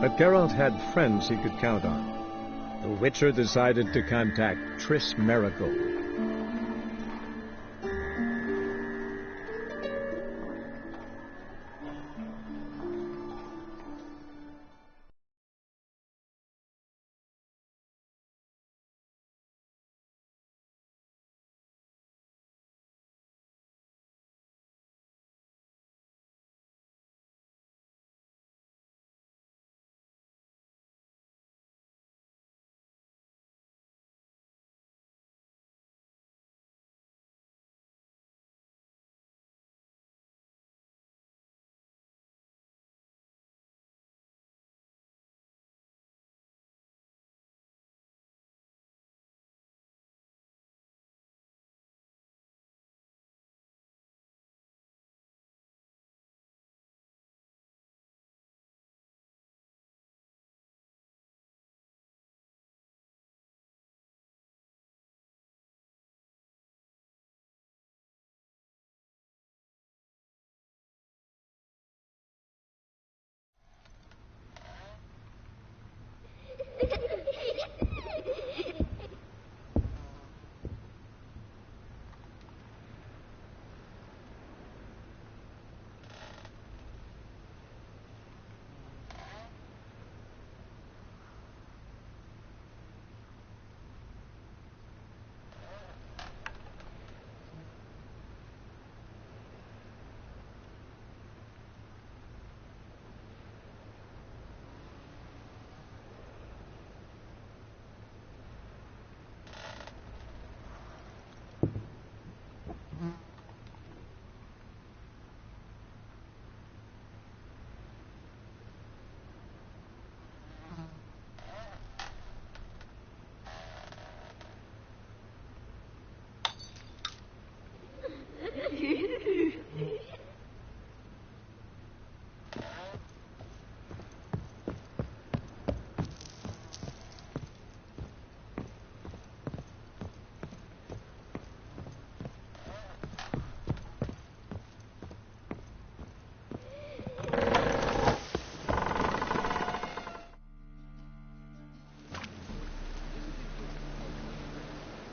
But Geralt had friends he could count on. The Witcher decided to contact Triss Merigold.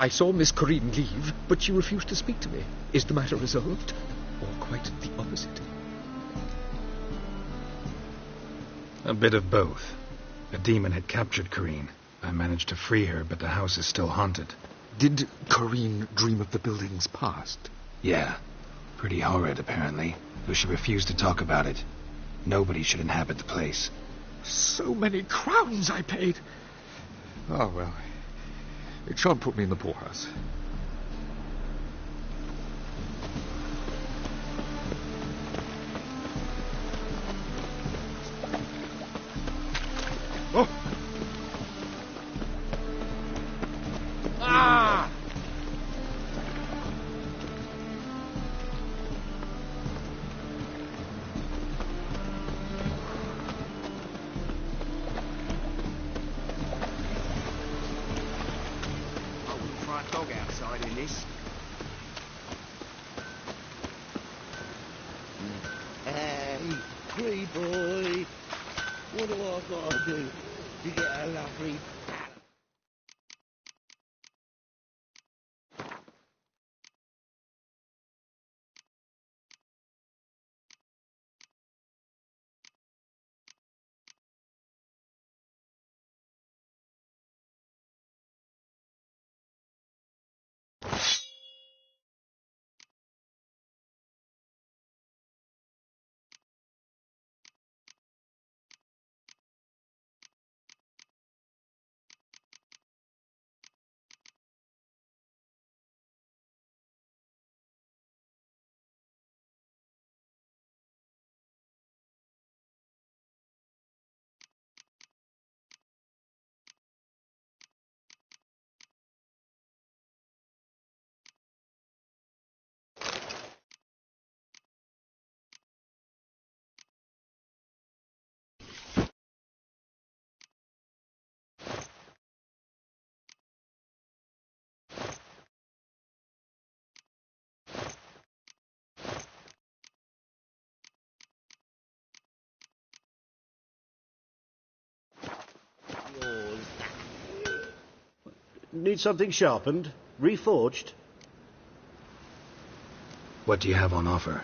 I saw Miss Corinne leave, but she refused to speak to me. Is the matter resolved? Or quite the opposite? A bit of both. A demon had captured Corinne. I managed to free her, but the house is still haunted. Did Corinne dream of the building's past? Yeah. Pretty horrid, apparently. Though she refused to talk about it. Nobody should inhabit the place. So many crowns I paid. Oh, well. It shan't put me in the poorhouse. Oh! Ah! Dog outside in this. Hey, free boy, what do I gotta do to get a lovely Need something sharpened? Reforged? What do you have on offer?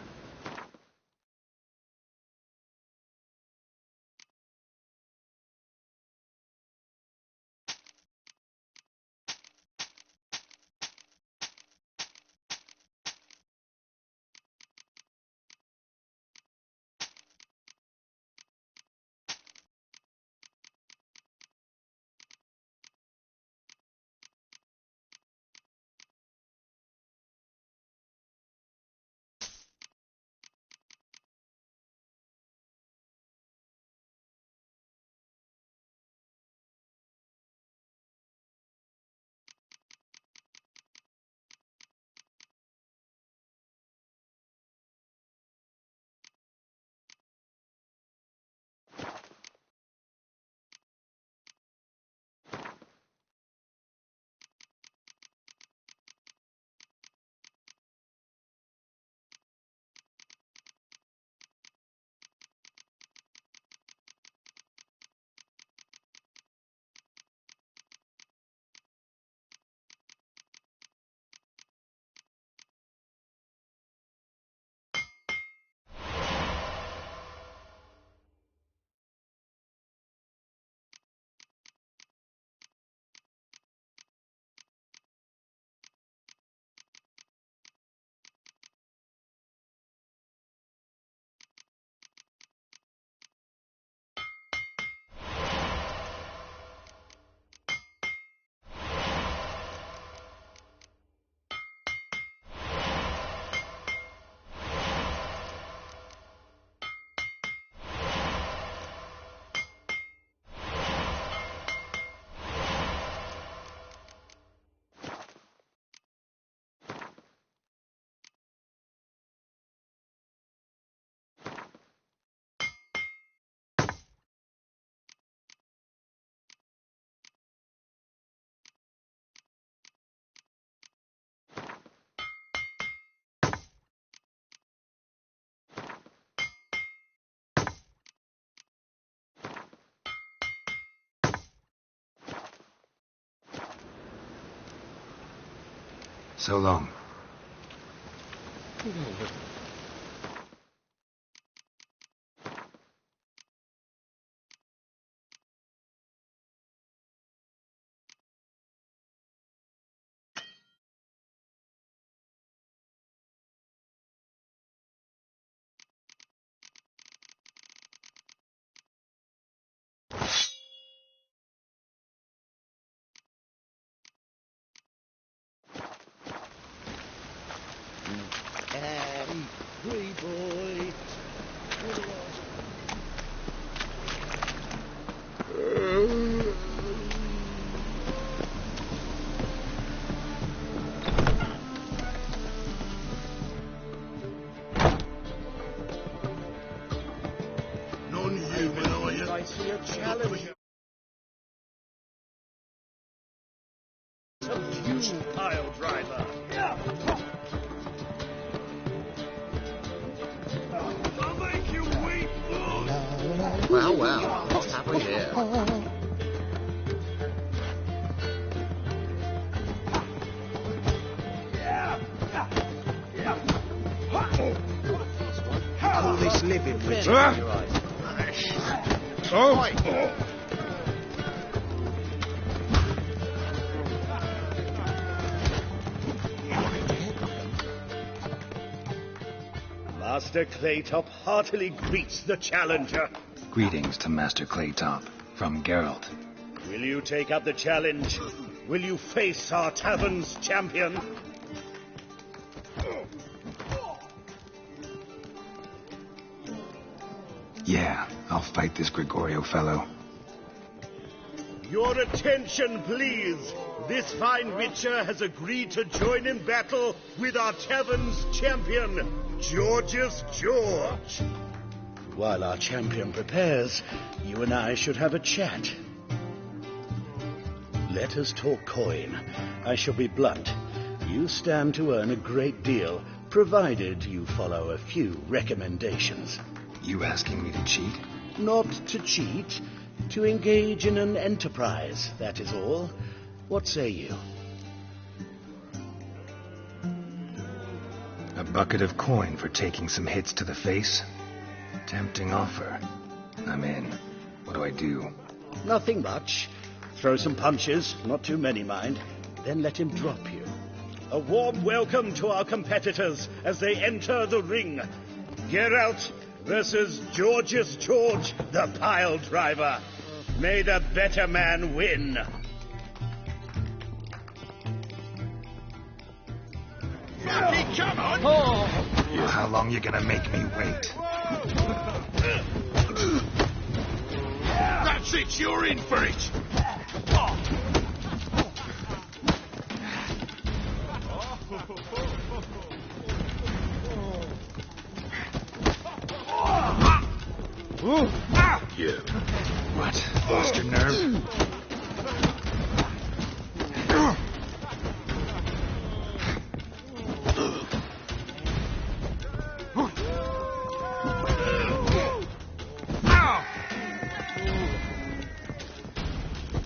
So long. Free boy. Non-human, are you? I see a challenge. You, pile driver. I'll make you wait, boss! Well, well, what's happening here? All this living with your eyes. Master Claytop heartily greets the challenger. Greetings to Master Claytop from Geralt. Will you take up the challenge? Will you face our tavern's champion? Yeah, I'll fight this Gregorio fellow. Your attention, please. This fine witcher has agreed to join in battle with our tavern's champion, George's George. While our champion prepares, you and I should have a chat. Let us talk coin. I shall be blunt. You stand to earn a great deal, provided you follow a few recommendations. You asking me to cheat? Not to cheat, to engage in an enterprise, that is all. What say you? A bucket of coin for taking some hits to the face? Tempting offer. I'm in. What do I do? Nothing much. Throw some punches, not too many, mind. Then let him drop you. A warm welcome to our competitors as they enter the ring. Geralt versus Georgius George, the pile driver. May the better man win. Come on! Well, how long you gonna make me wait? That's it, you're in for it! You. What? Lost your nerve?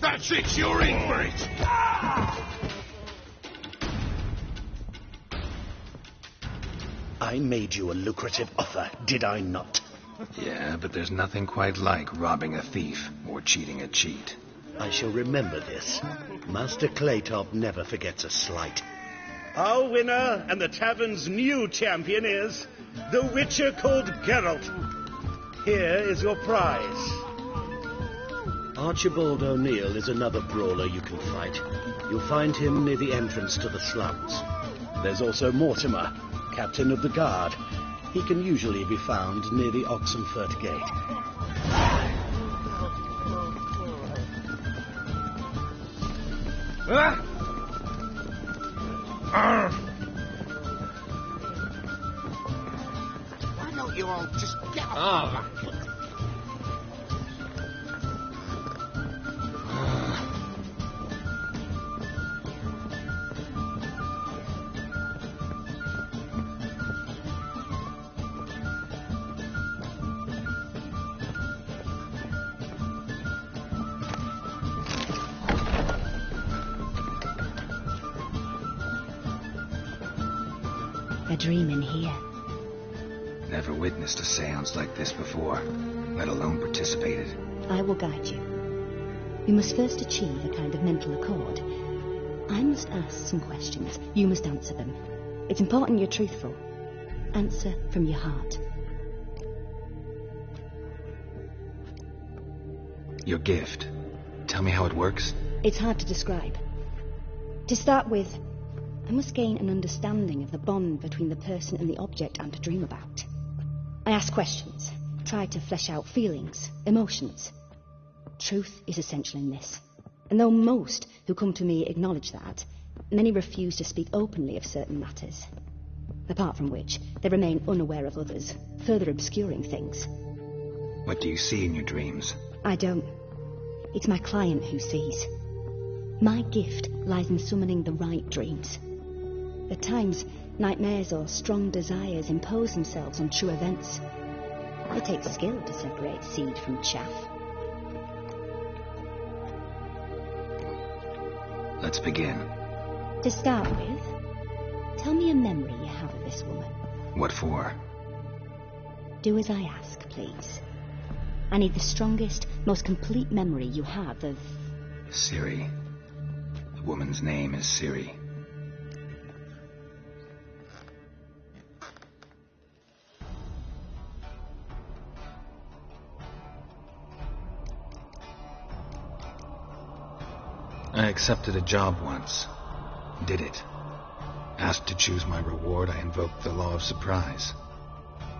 That's it, you're in for it! I made you a lucrative offer, did I not? Yeah, but there's nothing quite like robbing a thief or cheating a cheat. I shall remember this. Master Claytop never forgets a slight. Our winner and the tavern's new champion is the Witcher called Geralt. Here is your prize. Archibald O'Neill is another brawler you can fight. You'll find him near the entrance to the slums. There's also Mortimer, captain of the guard. He can usually be found near the Oxenfurt Gate. Why don't you all just get off? A dream in here. Never witnessed a seance like this before, let alone participated. I will guide you. We must first achieve a kind of mental accord. I must ask some questions. You must answer them. It's important you're truthful. Answer from your heart. Your gift. Tell me how it works. It's hard to describe. To start with, I must gain an understanding of the bond between the person and the object I'm to dream about. I ask questions, try to flesh out feelings, emotions. Truth is essential in this. And though most who come to me acknowledge that, many refuse to speak openly of certain matters. Apart from which, they remain unaware of others, further obscuring things. What do you see in your dreams? I don't. It's my client who sees. My gift lies in summoning the right dreams. At times, nightmares or strong desires impose themselves on true events. It takes skill to separate seed from chaff. Let's begin. To start with, tell me a memory you have of this woman. What for? Do as I ask, please. I need the strongest, most complete memory you have of... Ciri. The woman's name is Ciri. I accepted a job once. Did it. Asked to choose my reward, I invoked the law of surprise.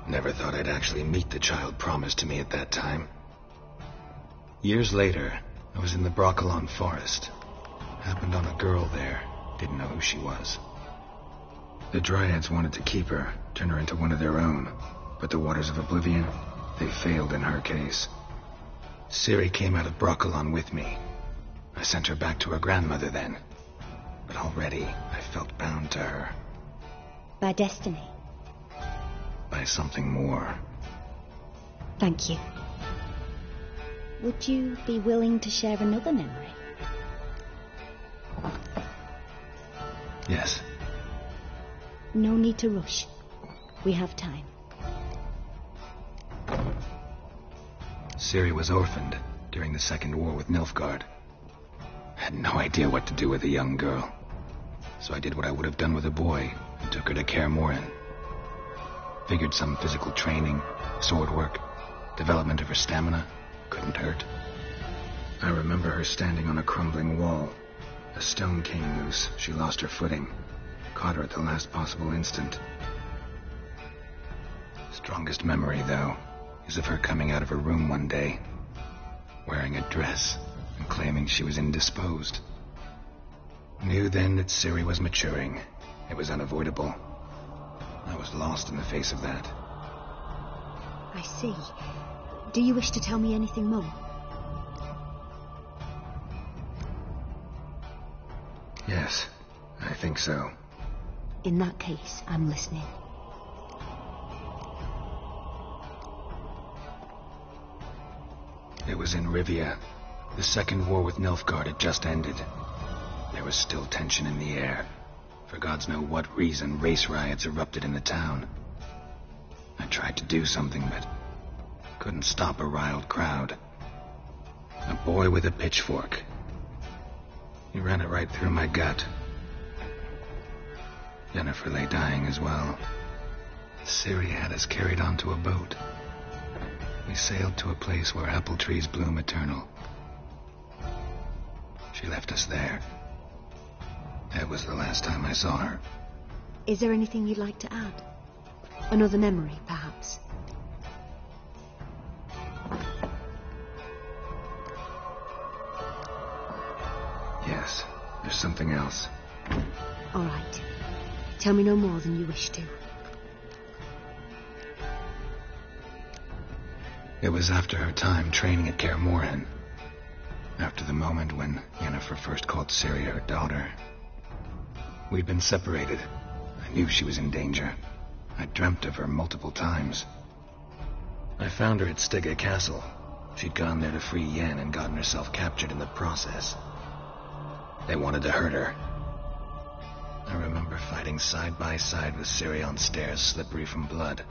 Never thought I'd actually meet the child promised to me at that time. Years later, I was in the Broccolon forest. Happened on a girl there. Didn't know who she was. The Dryads wanted to keep her, turn her into one of their own. But the Waters of Oblivion, they failed in her case. Ciri came out of Broccolon with me. I sent her back to her grandmother then. But already, I felt bound to her. By destiny. By something more. Thank you. Would you be willing to share another memory? Yes. No need to rush. We have time. Ciri was orphaned during the Second War with Nilfgaard. I had no idea what to do with a young girl. So I did what I would have done with a boy and took her to Kaer Morhen. Figured some physical training, sword work, development of her stamina couldn't hurt. I remember her standing on a crumbling wall. A stone came loose. She lost her footing. Caught her at the last possible instant. Strongest memory, though, is of her coming out of her room one day, wearing a dress and claiming she was indisposed. Knew then that Ciri was maturing. It was unavoidable. I was lost in the face of that. I see. Do you wish to tell me anything more? Yes, I think so. In that case, I'm listening. It was in Rivia. The Second War with Nilfgaard had just ended. There was still tension in the air. For gods know what reason, race riots erupted in the town. I tried to do something, but couldn't stop a riled crowd. A boy with a pitchfork. He ran it right through my gut. Yennefer lay dying as well. Ciri had us carried onto a boat. We sailed to a place where apple trees bloom eternal. She left us there. That was the last time I saw her. Is there anything you'd like to add? Another memory, perhaps? Yes, there's something else. All right. Tell me no more than you wish to. It was after her time training at Kaer Morhen. After the moment when Yennefer first called Ciri her daughter. We'd been separated. I knew she was in danger. I dreamt of her multiple times. I found her at Stygga Castle. She'd gone there to free Yen and gotten herself captured in the process. They wanted to hurt her. I remember fighting side by side with Ciri on stairs slippery from blood.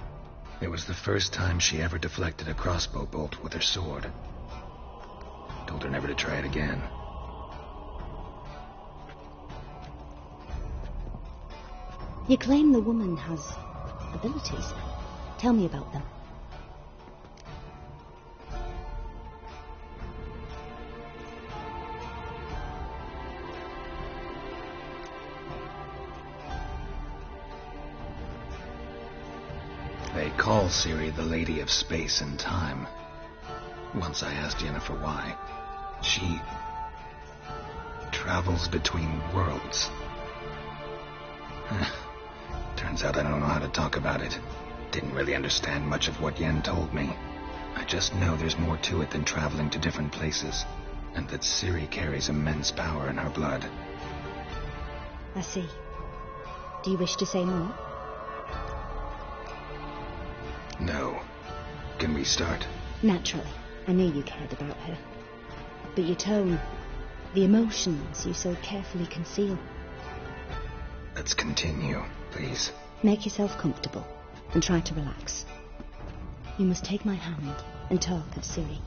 It was the first time she ever deflected a crossbow bolt with her sword. Told her never to try it again. You claim the woman has abilities. Tell me about them. They call Ciri the Lady of Space and Time. Once I asked Yennefer why. She travels between worlds. Turns out I don't know how to talk about it. Didn't really understand much of what Yen told me. I just know there's more to it than traveling to different places, and that Ciri carries immense power in her blood. I see. Do you wish to say more? No. Can we start? Naturally. I knew you cared about her. But your tone, the emotions you so carefully conceal. Let's continue, please. Make yourself comfortable and try to relax. You must take my hand and talk of Ciri.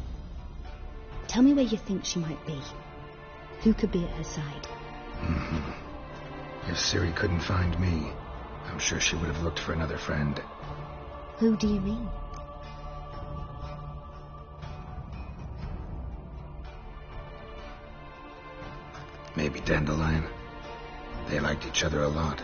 Tell me where you think she might be. Who could be at her side? If Ciri couldn't find me, I'm sure she would have looked for another friend. Who do you mean? Maybe Dandelion. They liked each other a lot.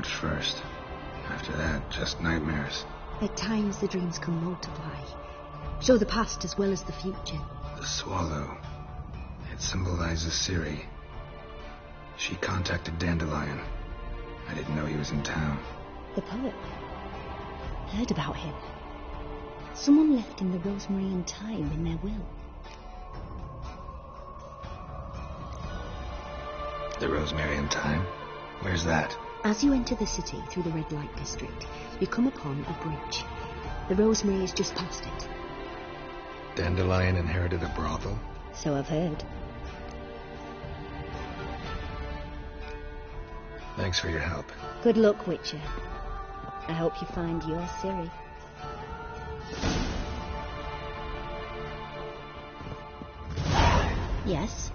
at first. After that, just nightmares. At times the dreams can multiply, show the past as well as the future. The swallow. It symbolizes Ciri. She contacted Dandelion. I didn't know he was in town. The poet. Heard about him. Someone left him the rosemary and thyme in their will. The rosemary and thyme? Where's that? As you enter the city through the red light district, you come upon a bridge. The rosemary is just past it. Dandelion inherited a brothel? So I've heard. Thanks for your help. Good luck, Witcher. I hope you find your Ciri. Yes?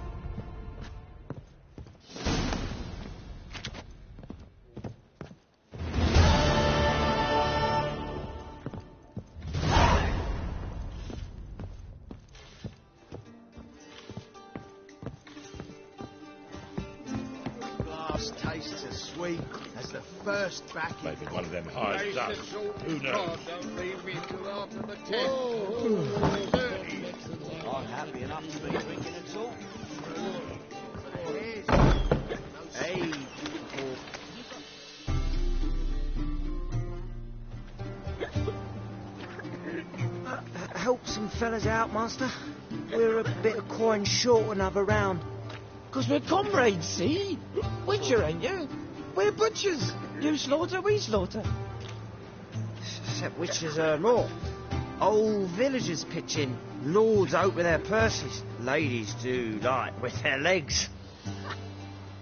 Glass tastes as sweet as the first back. Maybe one of them hired ducks. Who knows? Don't leave me till after the test. I'm happy enough to be drinking at all. Hey, beautiful. Help some fellas out, Master. We're a bit of coin short another round. 'Cause we're comrades, see? Witcher, ain't you? We're butchers. You slaughter, we slaughter. Except witches earn more. Old villagers pitch in. Lords out with their purses. Ladies do like with their legs.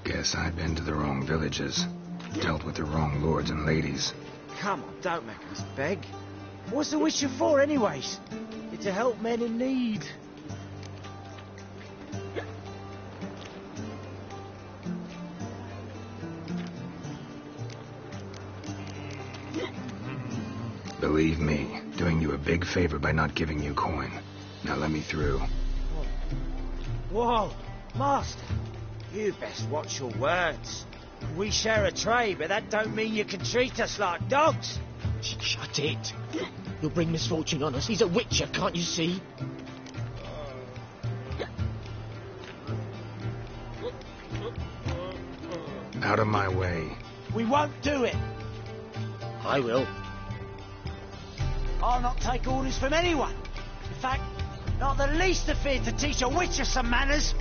Guess I've been to the wrong villages. Dealt with the wrong lords and ladies. Come on, don't make us beg. What's the witcher for, anyways? It's to help men in need. Believe me, doing you a big favor by not giving you coin. Now let me through. Whoa, Master. You best watch your words. We share a trade, but that don't mean you can treat us like dogs. Shut it. You'll bring misfortune on us. He's a witcher, can't you see? Out of my way. We won't do it. I will. I'll not take orders from anyone. In fact, not the least of fear to teach a witcher some manners.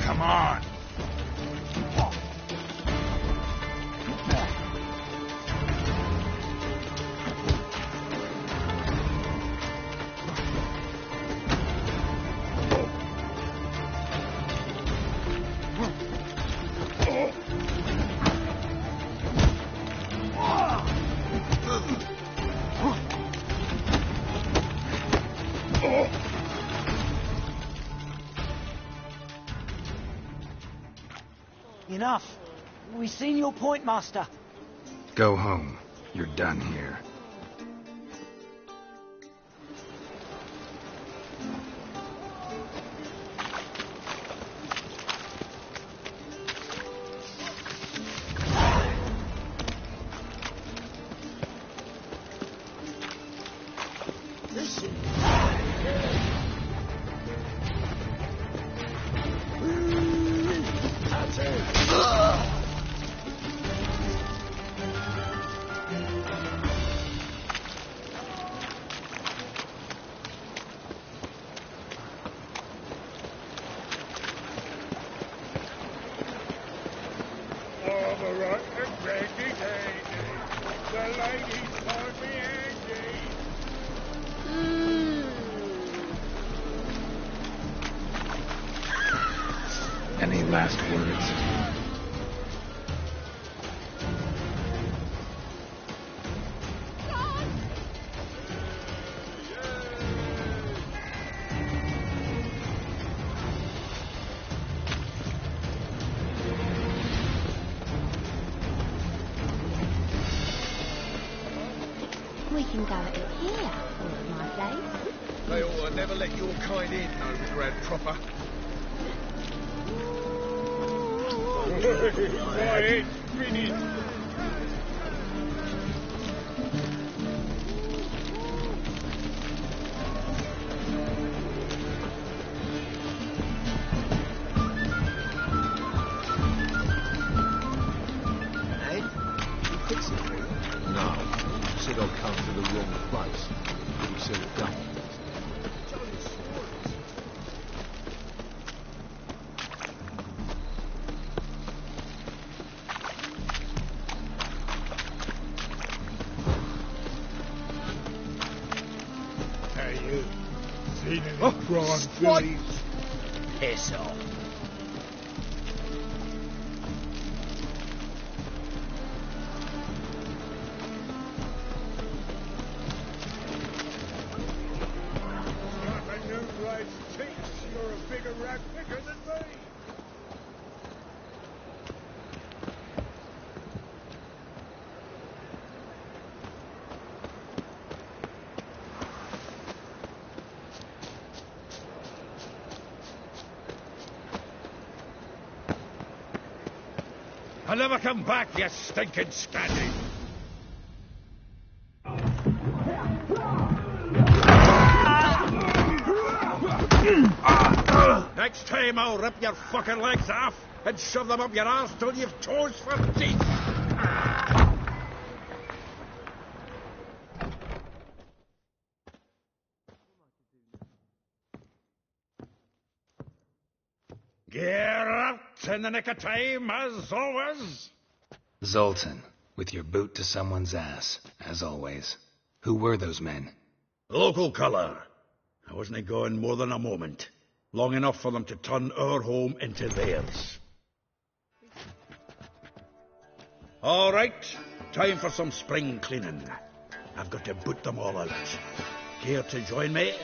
Come on. Enough. We've seen your point, Master. Go home. You're done here. Any last words? We can go at it here, or at my place. They ought to never let your kind in, Novigrad proper. Right, finish. No. Said I'd come to the wrong place. He said it done. Hey, you. Seen any crime, fillies? Piss off. You're a bigger rat picker than me. I'll never come back, you stinking scandi. Next time I'll rip your fucking legs off and shove them up your arse till you've toes for teeth. Gear up in the nick of time, as always. Zoltan, with your boot to someone's ass, as always. Who were those men? Local colour. I wasn't gone more than a moment. Long enough for them to turn our home into theirs. All right, time for some spring cleaning. I've got to boot them all out. Care to join me?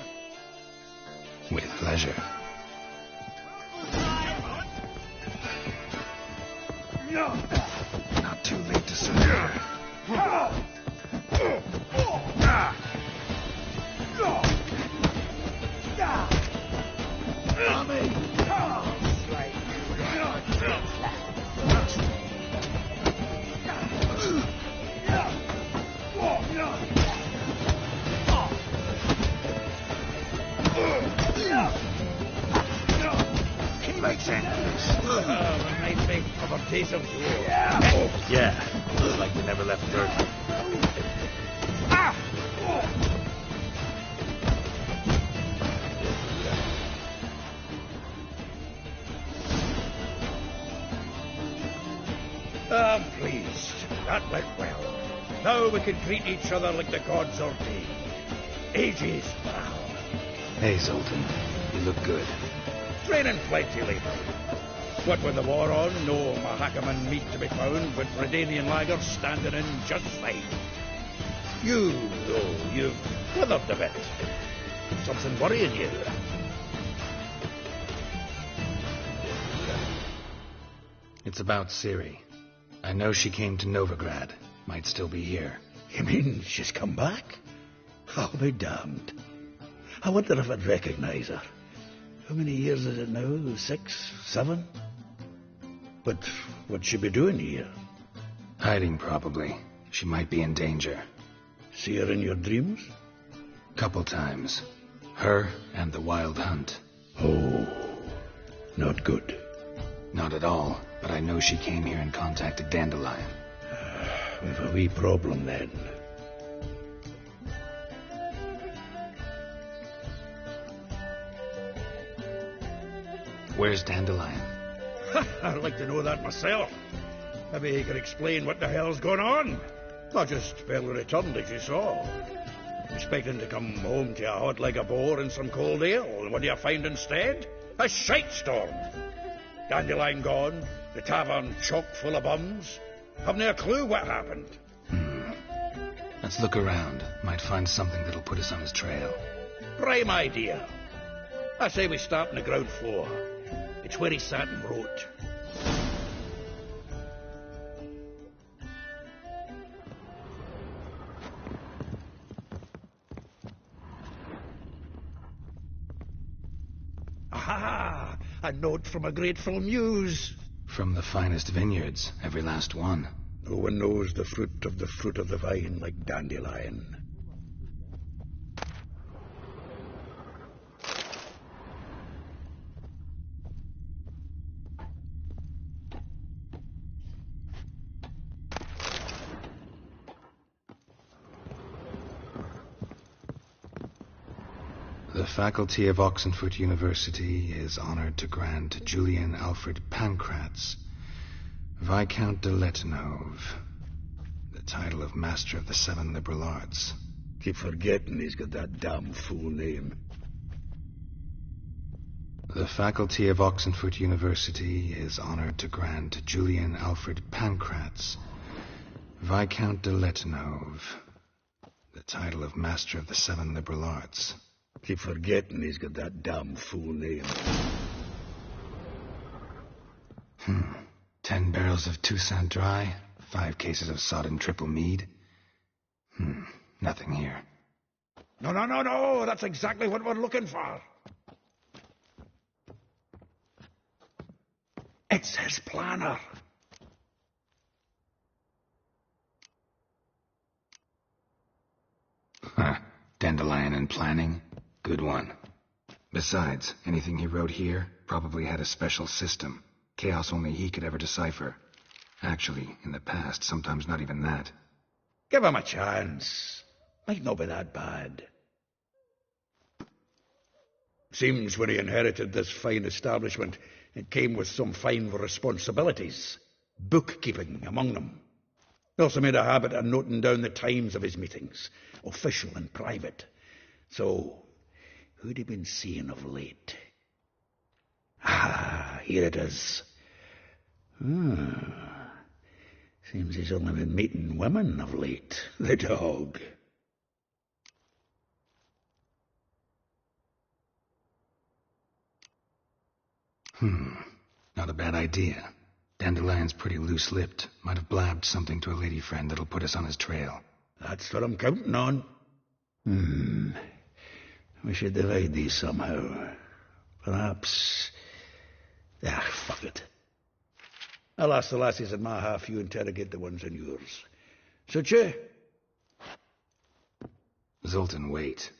With pleasure. Not too late to surrender. He makes enemies. A nice big proper taste of you. Yeah. Looks like we never left dirt. I'm pleased. That went well. Now we can greet each other like the gods ordained. Ages, pal. Hey, Zoltan. You look good. Training plenty lately. What with the war on, no Mahakaman meat to be found, but Redanian lagers standing in just fine. You, though, you've withered a bit. Something worrying you. It's about Ciri. I know she came to Novigrad. Might still be here. You mean she's come back? I'll be damned. I wonder if I'd recognise her. How many years is it now? 6, 7? But what'd she be doing here? Hiding, probably. She might be in danger. See her in your dreams? Couple times. Her and the Wild Hunt. Oh, not good. Not at all, but I know she came here and contacted Dandelion. We've a wee problem then. Where's Dandelion? I'd like to know that myself. Maybe he could explain what the hell's going on. Not just barely returned, as you saw. Expecting to come home to a hot leg of boar and some cold ale, and what do you find instead? A shite storm. Dandelion gone, the tavern chock full of bums. Haven't a clue what happened. Let's look around. Might find something that'll put us on his trail. Prime idea. I say we start on the ground floor. It's where he sat and wrote. A note from a grateful muse. From the finest vineyards, every last one. No one knows the fruit of the vine like Dandelion. The faculty of Oxenford University is honored to grant Julian Alfred Pancratz, Viscount de Letenhove, the title of Master of the Seven Liberal Arts. Keep forgetting he's got that damn full name. The faculty of Oxenford University is honored to grant Julian Alfred Pancratz, Viscount de Letenhove, the title of Master of the Seven Liberal Arts. Keep forgetting he's got that damn full name. 10 barrels of Toussaint Dry, 5 cases of sodden triple mead. Nothing here. No. That's exactly what we're looking for. It's his planner. Dandelion and planning. Good one. Besides, anything he wrote here probably had a special system. Chaos only he could ever decipher. Actually, in the past, sometimes not even that. Give him a chance. Might not be that bad. Seems when he inherited this fine establishment, it came with some fine responsibilities. Bookkeeping among them. He also made a habit of noting down the times of his meetings, official and private. So, who'd he been seeing of late? Here it is. Seems he's only been meeting women of late, the dog. Not a bad idea. Dandelion's pretty loose-lipped. Might have blabbed something to a lady friend that'll put us on his trail. That's what I'm counting on. We should divide these somehow. Perhaps... fuck it. I'll ask the lassies in my half, you interrogate the ones in yours. Suit you? Zoltan, wait.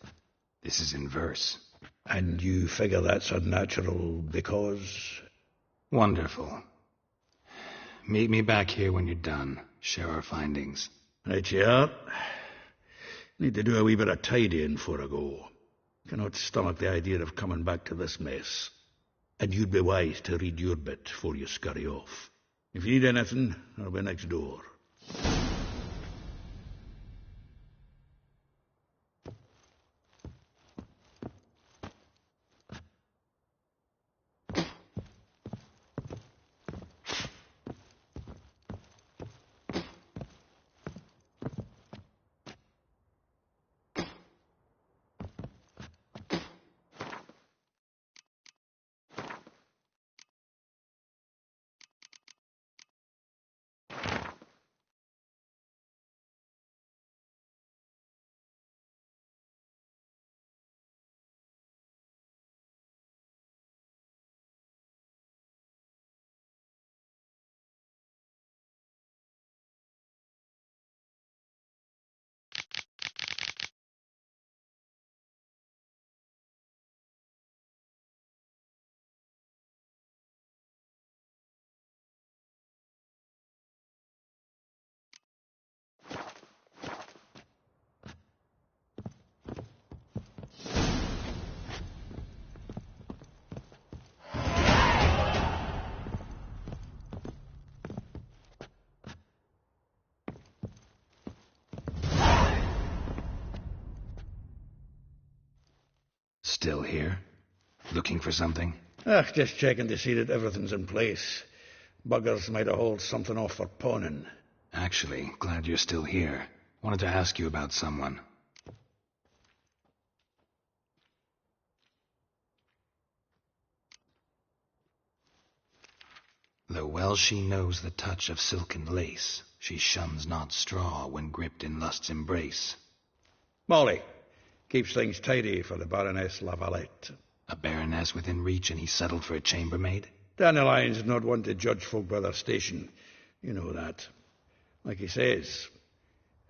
This is in verse. And you figure that's unnatural because... Wonderful. Meet me back here when you're done. Share our findings. Right you are. Need to do a wee bit of tidying before I go. Cannot stomach the idea of coming back to this mess. And you'd be wise to read your bit before you scurry off. If you need anything, I'll be next door. Still here? Looking for something? Just checking to see that everything's in place. Buggers might have hauled something off for pawning. Actually, glad you're still here. Wanted to ask you about someone. Though well she knows the touch of silken lace, she shuns not straw when gripped in lust's embrace. Molly keeps things tidy for the Baroness Lavalette. A baroness within reach and he settled for a chambermaid? Dandelion's not one to judge folk by their station. You know that. Like he says,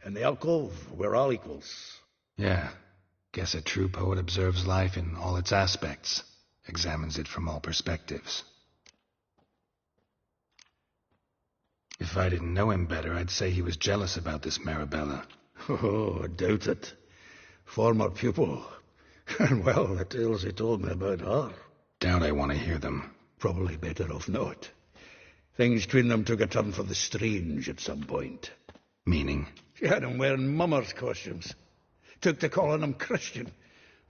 in the alcove, we're all equals. Yeah. Guess a true poet observes life in all its aspects, examines it from all perspectives. If I didn't know him better, I'd say he was jealous about this Marabella. Oh, I doubt it. Former pupil. And well, the tales he told me about her. Doubt I want to hear them. Probably better off not. Things between them took a turn for the strange at some point. Meaning? She had him wearing mummers' costumes. Took to calling him Christian,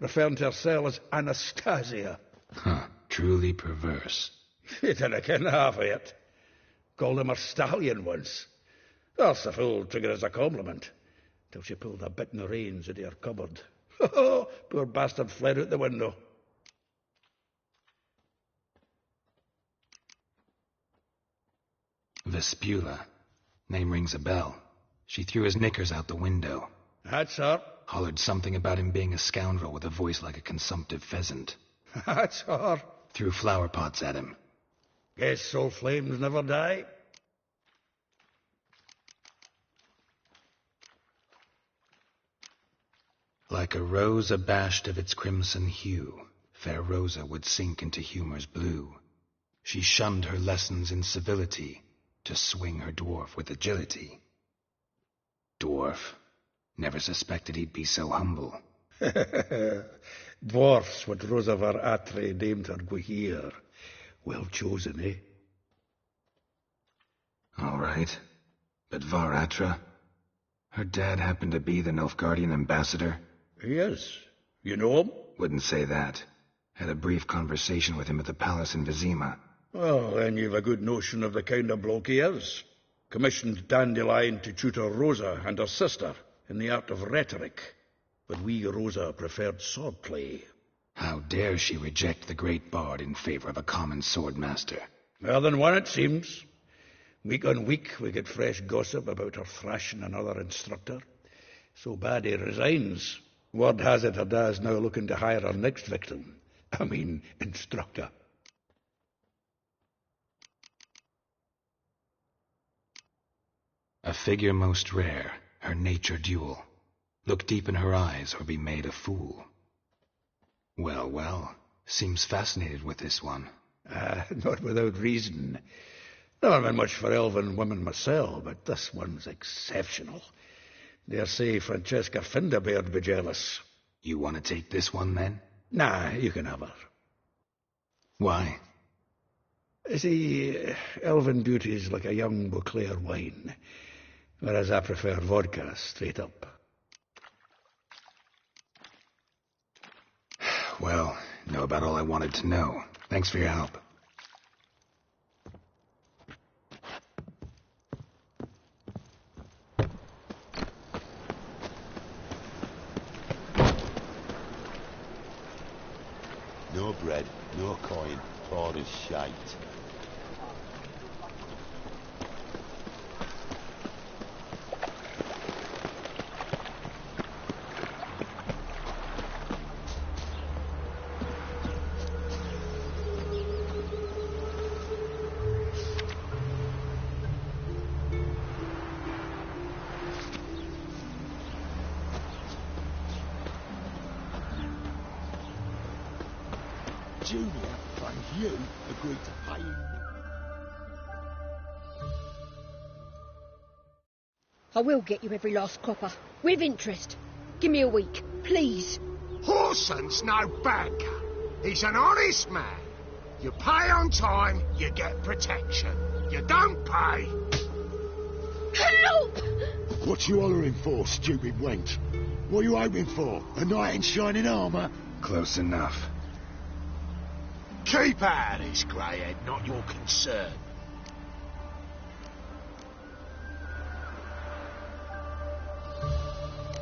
referring to herself as Anastasia. Huh, truly perverse. He didn't ken half of it. Called him a stallion once. That's the fool took it as a compliment, till she pulled a bit in the reins out of her cupboard. Oh, poor bastard fled out the window. Vespula. Name rings a bell. She threw his knickers out the window. That's her. Hollered something about him being a scoundrel with a voice like a consumptive pheasant. That's her. Threw flower pots at him. Guess soul flames never die. Like a rose abashed of its crimson hue, fair Rosa would sink into humor's blue. She shunned her lessons in civility, to swing her dwarf with agility. Dwarf. Never suspected he'd be so humble. Dwarfs, what Rosa var Atre named her Guahir. Well chosen, eh? All right. But Var Atra? Her dad happened to be the Nilfgaardian ambassador? He is. You know him? Wouldn't say that. Had a brief conversation with him at the palace in Vizima. Well, then you've a good notion of the kind of bloke he is. Commissioned Dandelion to tutor Rosa and her sister in the art of rhetoric. But we, Rosa, preferred swordplay. How dare she reject the great bard in favor of a common swordmaster? More than one, it seems. Week on week, we get fresh gossip about her thrashing another instructor. So bad he resigns. Word has it her dad's now looking to hire her next victim. I mean, instructor. A figure most rare, her nature dual. Look deep in her eyes or be made a fool. Well, well, seems fascinated with this one. Not without reason. Never been much for elven women myself, but this one's exceptional. Dare say Francesca Finderbeard be jealous. You want to take this one, then? Nah, you can have her. Why? See, elven beauty's like a young Beauclair wine, whereas I prefer vodka straight up. Well, know about all I wanted to know. Thanks for your help. No bread, no coin, poor as shite. Junior and you agreed to pay him. I will get you every last copper, with interest. Give me a week, please. Horson's no banker. He's an honest man. You pay on time, you get protection. You don't pay... Help! What you hollering for, stupid wench? What are you hoping for? A knight in shining armour? Close enough. Keep out of this, greyhead, not your concern.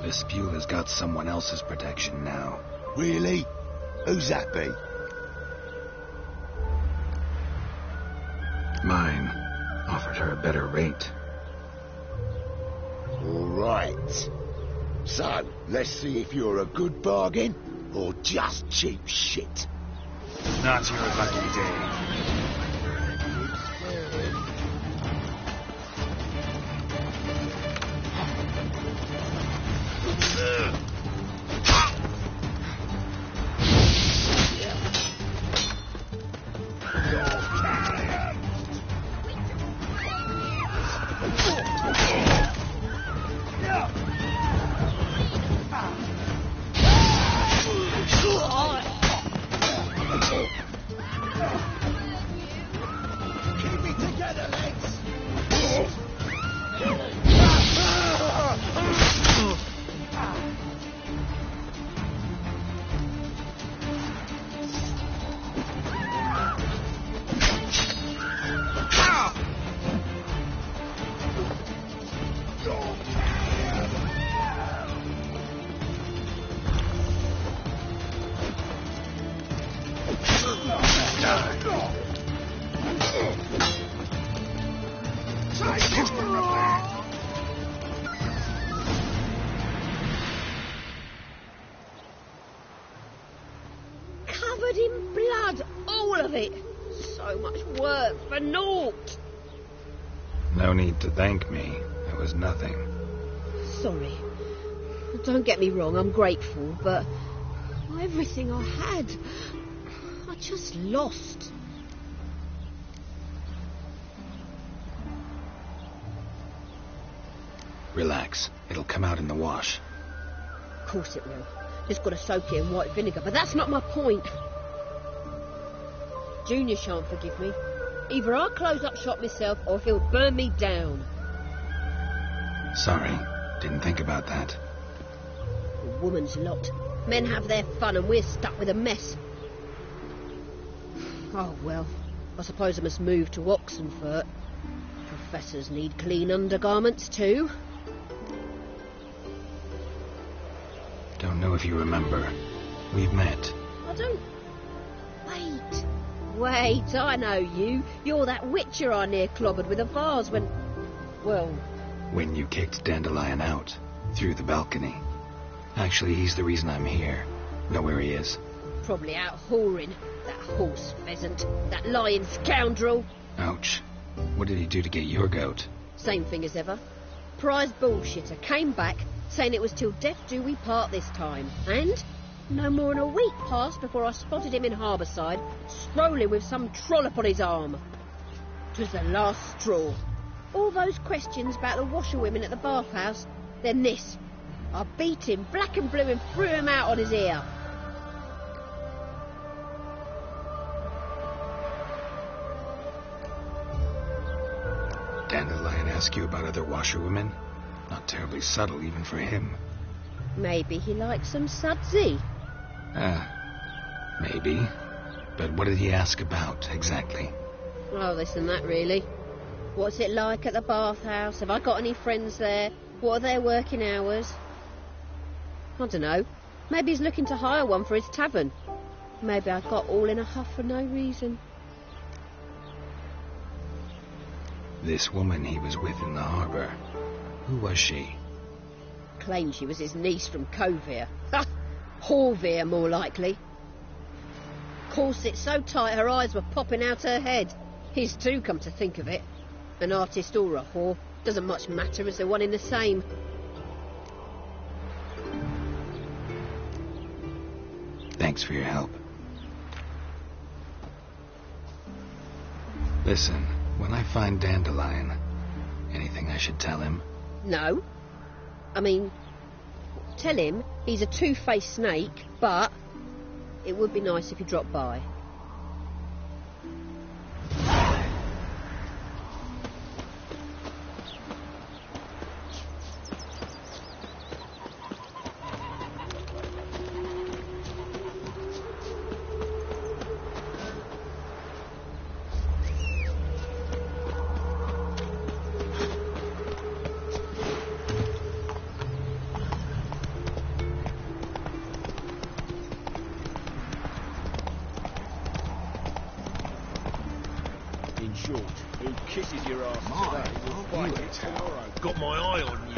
Vespula's got someone else's protection now. Really? Who's that be? Mine. Offered her a better rate. All right. So, let's see if you're a good bargain or just cheap shit. Not your lucky day. Covered in blood, all of it. So much work for naught. No need to thank me. It was nothing. Sorry. Don't get me wrong, I'm grateful, but everything I had, I just lost. Relax. It'll come out in the wash. Of course it will. Just got to soak it in white vinegar, but that's not my point. Junior shan't forgive me. Either I'll close up shop myself or he'll burn me down. Sorry. Didn't think about that. A woman's lot. Men have their fun and we're stuck with a mess. Oh, well, I suppose I must move to Oxenfurt. Professors need clean undergarments too. Don't know if you remember. We've met. I don't... Wait, I know you. You're that witcher I near clobbered with a vase when... Well... When you kicked Dandelion out. Through the balcony. Actually, he's the reason I'm here. Know where he is? Probably out whoring. That horse pheasant. That lying scoundrel. Ouch. What did he do to get your goat? Same thing as ever. Prize bullshitter came back saying it was till death do we part this time. And no more than a week passed before I spotted him in Harbourside, strolling with some trollop on his arm. 'Twas the last straw. All those questions about the washerwomen at the bathhouse, then this. I beat him black and blue and threw him out on his ear. Dandelion ask you about other washerwomen? Not terribly subtle even for him. Maybe he likes some sudsy. Maybe. But what did he ask about, exactly? Oh, this and that, really. What's it like at the bathhouse? Have I got any friends there? What are their working hours? I don't know. Maybe he's looking to hire one for his tavern. Maybe I got all in a huff for no reason. This woman he was with in the harbour. Who was she? Claimed she was his niece from Covere. Ha! Horvere, more likely. Corset so tight her eyes were popping out her head. His too, come to think of it. An artist or a whore. Doesn't much matter as they're one in the same. Thanks for your help. Listen, when I find Dandelion, anything I should tell him? No. I mean, tell him he's a two-faced snake, but it would be nice if he dropped by. Who kisses your ass today will fight it tomorrow. Got my eye on you.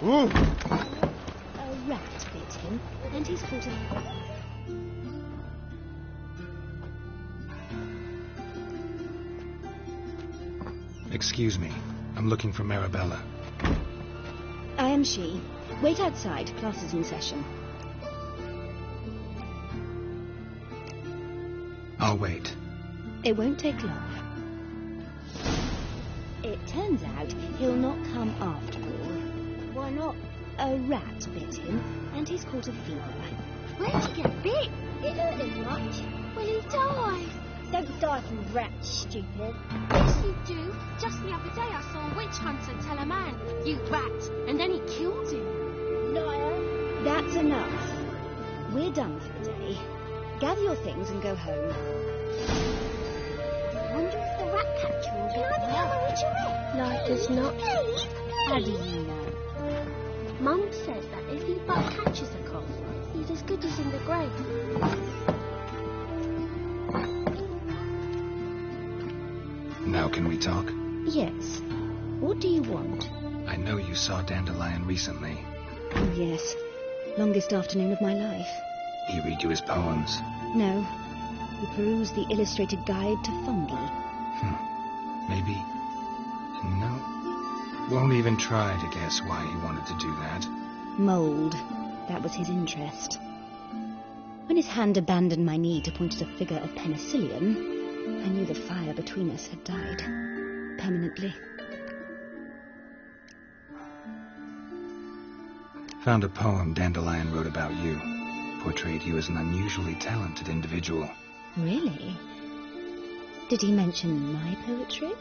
A rat bit him, and he's caught a... Excuse me. I'm looking for Marabella. I am she. Wait outside. Class is in session. I'll wait. It won't take long. It turns out he'll not come after all. Why not? A rat bit him, and he's caught a fever. Where'd he get bit? It hurt him much. Well, he died. Don't die from rats, stupid. Yes, you do. Just the other day I saw a witch hunter tell a man, "You rat," and then he killed him. Liar. That's enough. We're done for the day. Gather your things and go home. Wonder if the rat catcher will get me out. Life is not. How do you know? Mum says that if he but catches a cough, he's as good as in the grave. Now can we talk? Yes. What do you want? I know you saw Dandelion recently. Oh, yes. Longest afternoon of my life. He read you his poems? No. He perused the illustrated guide to fungi. Maybe... No. Won't even try to guess why he wanted to do that. Mould. That was his interest. When his hand abandoned my knee to point at a figure of penicillium, I knew the fire between us had died. Permanently. Found a poem Dandelion wrote about you. Portrayed you as an unusually talented individual. Really? Did he mention my poetry?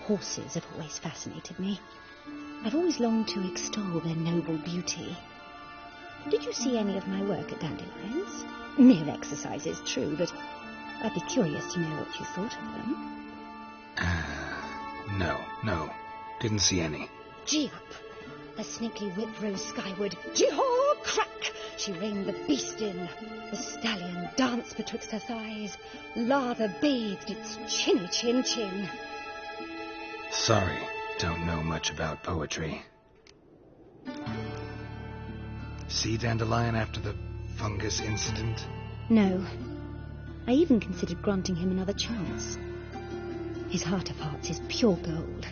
Horses have always fascinated me. I've always longed to extol their noble beauty. Did you see any of my work at Dandelions? Mere exercises, true, but I'd be curious to know what you thought of them. No. Didn't see any. Gee up! A snaky whip rose skyward. Gee-haw! Crack! She reined the beast in. The stallion danced betwixt her thighs. Lather bathed its chinny chin. Sorry, don't know much about poetry. See Dandelion after the fungus incident? No. I even considered granting him another chance. His heart of hearts is pure gold.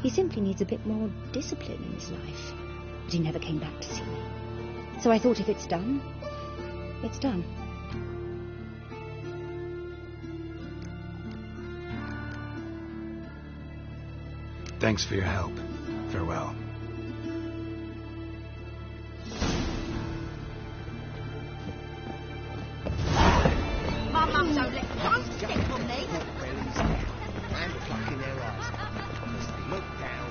He simply needs a bit more discipline in his life. But he never came back to see me. So I thought if it's done, it's done. Thanks for your help. Farewell. My mum don't let one step on me. And fucking their eyes. As they look down,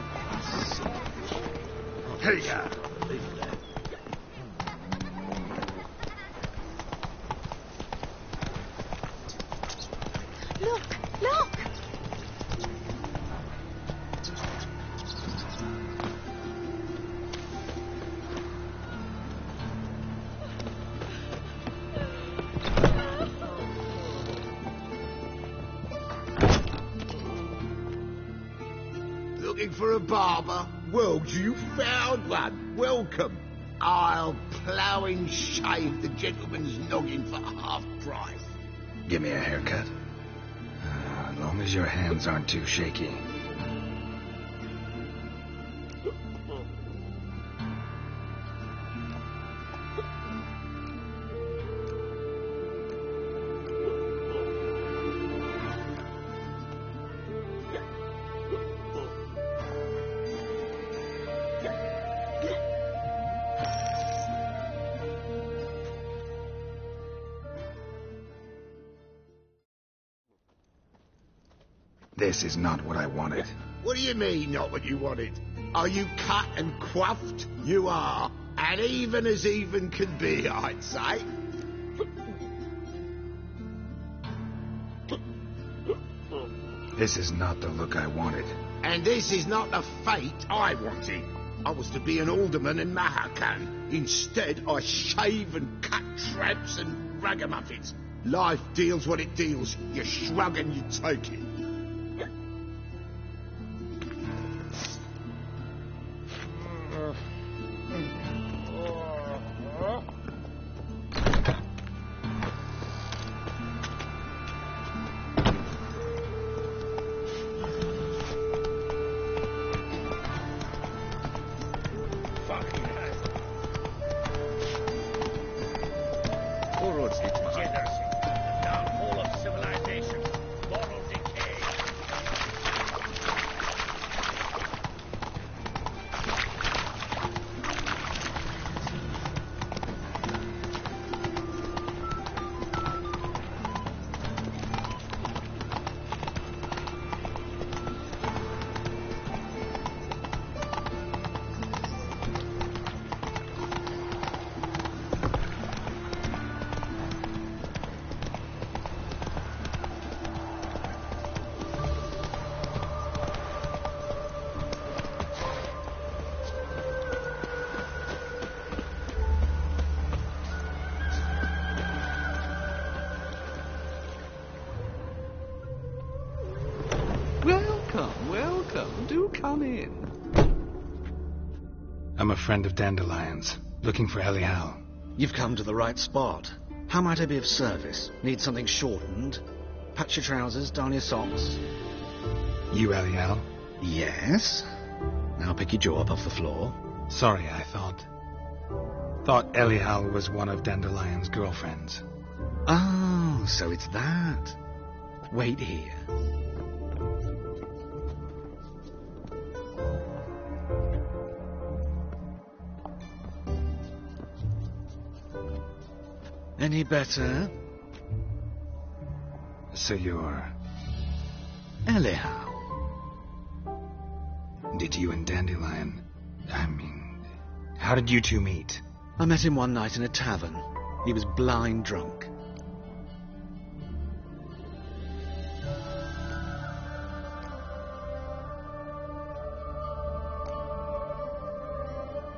see. Here you are. Look! Looking for a barber? Well, you found one. Welcome. I'll plough and shave the gentleman's noggin for half price. Give me a haircut. As long as your hands aren't too shaky. This is not what I wanted. What do you mean, not what you wanted? Are you cut and coiffed? You are. And even as even can be, I'd say. This is not the look I wanted. And this is not the fate I wanted. I was to be an alderman in Mahakan. Instead, I shave and cut tramps and ragamuffins. Life deals what it deals. You shrug and you take it. welcome, welcome. Do come in. I'm a friend of Dandelion's, looking for Elial. You've come to the right spot. How might I be of service? Need something shortened? Patch your trousers, darn your socks. You Elial? Yes. Now pick your jaw up off the floor. Sorry, I thought Elial was one of Dandelion's girlfriends. Oh, so it's that. Wait here. Any better? So you're... Elial. Did you and Dandelion... how did you two meet? I met him one night in a tavern. He was blind drunk.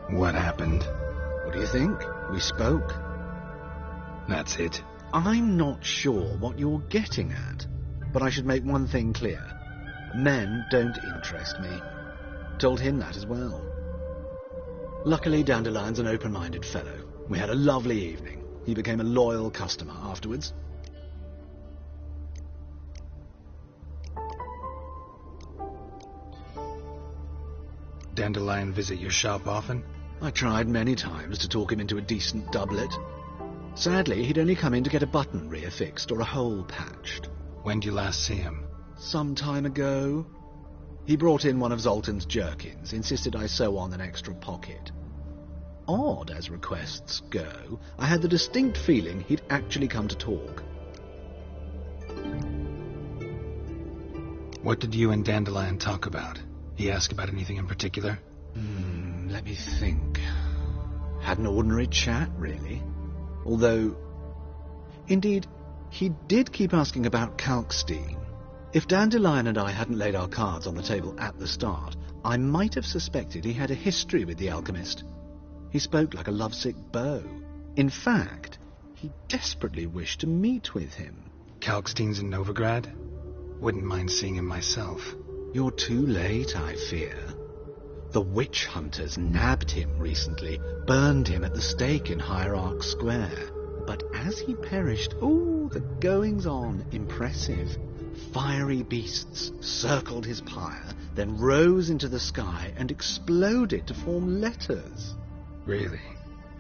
What happened? What do you think? We spoke. That's it. I'm not sure what you're getting at, but I should make one thing clear. Men don't interest me. Told him that as well. Luckily, Dandelion's an open-minded fellow. We had a lovely evening. He became a loyal customer afterwards. Dandelion visit your shop often? I tried many times to talk him into a decent doublet. Sadly, he'd only come in to get a button reaffixed or a hole patched. When did you last see him? Some time ago. He brought in one of Zoltan's jerkins, insisted I sew on an extra pocket. Odd as requests go, I had the distinct feeling he'd actually come to talk. What did you and Dandelion talk about? He asked about anything in particular? Let me think. Had an ordinary chat, really. Although, indeed, he did keep asking about Kalkstein. If Dandelion and I hadn't laid our cards on the table at the start, I might have suspected he had a history with the alchemist. He spoke like a lovesick beau. In fact, he desperately wished to meet with him. Kalkstein's in Novigrad? Wouldn't mind seeing him myself. You're too late, I fear. The witch hunters nabbed him recently, burned him at the stake in Hierarch Square. But as he perished, the goings-on, impressive. Fiery beasts circled his pyre, then rose into the sky and exploded to form letters. Really?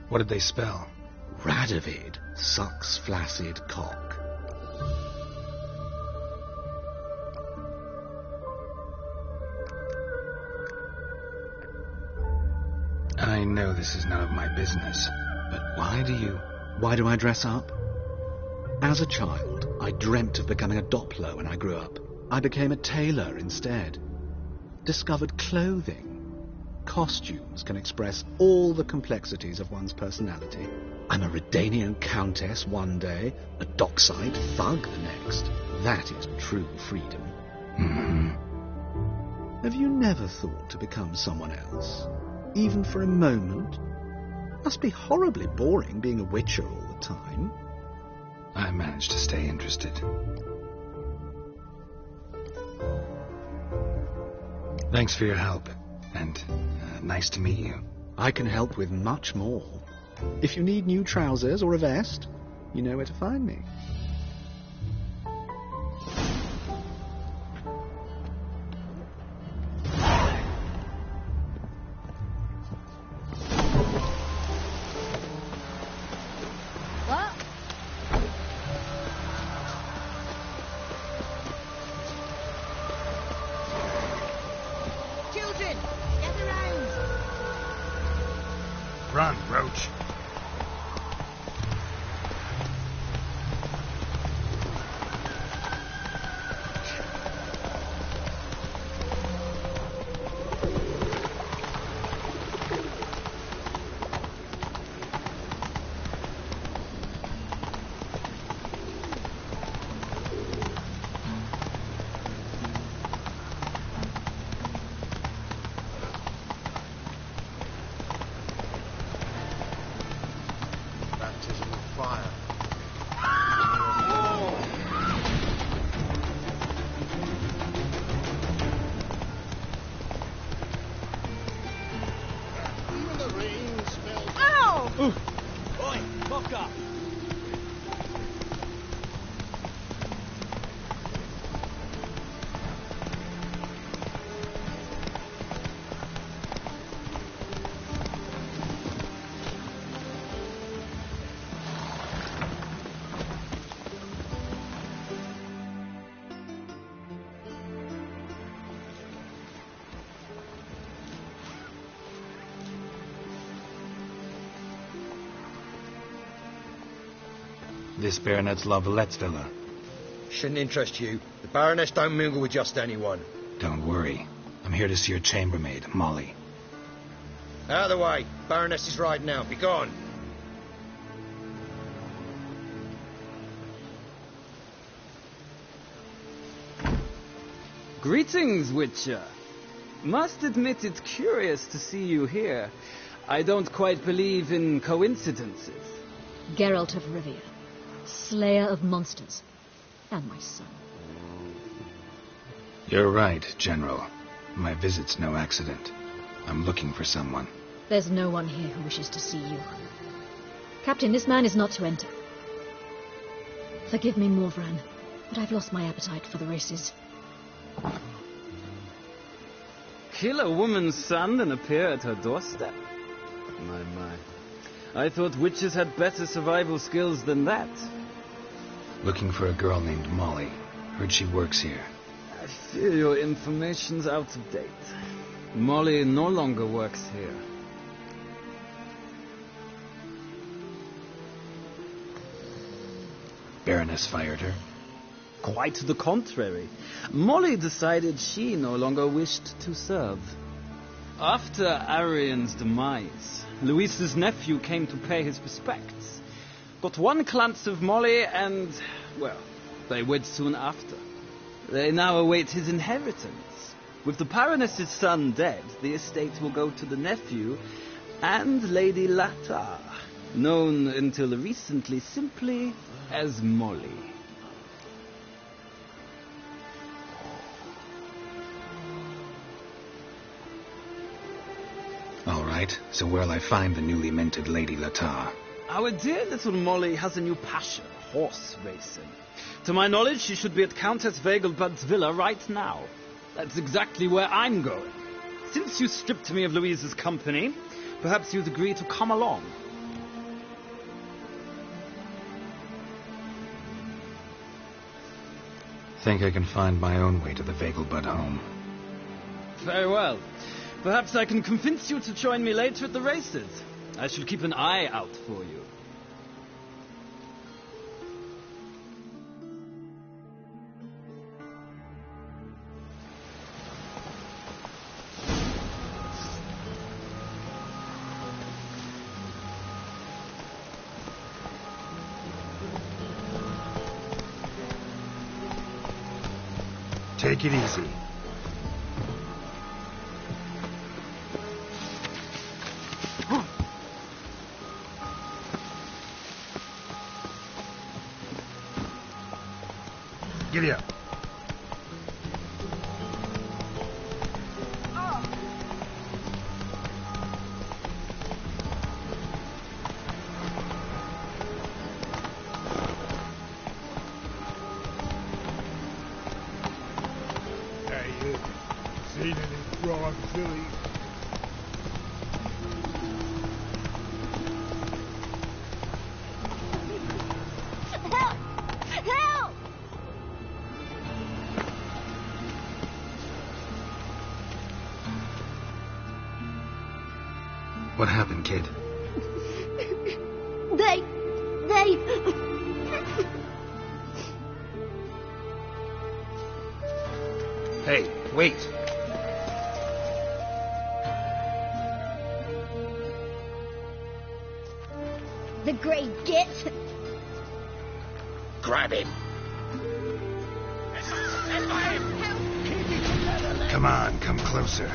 What did they spell? Radovid sucks flaccid cock. I know this is none of my business, but why do I dress up? As a child, I dreamt of becoming a Doppler when I grew up. I became a tailor instead. Discovered clothing. Costumes can express all the complexities of one's personality. I'm a Redanian countess one day, a dockside thug the next. That is true freedom. Have you never thought to become someone else? Even for a moment? Must be horribly boring being a witcher all the time. I managed to stay interested. Thanks for your help, and nice to meet you. I can help with much more. If you need new trousers or a vest, you know where to find me. Run, Roach. This Baronet's Lavallette's villa. Shouldn't interest you. The Baroness don't mingle with just anyone. Don't worry. I'm here to see your chambermaid, Molly. Out of the way. Baroness is riding out. Be gone. Greetings, Witcher. Must admit it's curious to see you here. I don't quite believe in coincidences. Geralt of Rivia, slayer of monsters, and my son. You're right, General. My visit's no accident. I'm looking for someone. There's no one here who wishes to see you. Captain, this man is not to enter. Forgive me, Morvran, but I've lost my appetite for the races. Kill a woman's son and appear at her doorstep? My. I thought witches had better survival skills than that. Looking for a girl named Molly. Heard she works here. I fear your information's out of date. Molly no longer works here. Baroness fired her? Quite the contrary. Molly decided she no longer wished to serve. After Arian's demise, Luis's nephew came to pay his respects. Got one glance of Molly and, well, they wed soon after. They now await his inheritance. With the Baroness's son dead, the estate will go to the nephew and Lady Latar, known until recently simply as Molly. All right, so where'll I find the newly minted Lady Latar? Our dear little Molly has a new passion, horse racing. To my knowledge, she should be at Countess Vegelbud's villa right now. That's exactly where I'm going. Since you stripped me of Louise's company, perhaps you'd agree to come along. Think I can find my own way to the Vegelbud home. Very well. Perhaps I can convince you to join me later at the races. I shall keep an eye out for you. Take it easy. Giddy up. Seen any wrong, silly? Help! Help! What happened, kid? They... Hey, wait! The great git! Grab him! Come on, come closer.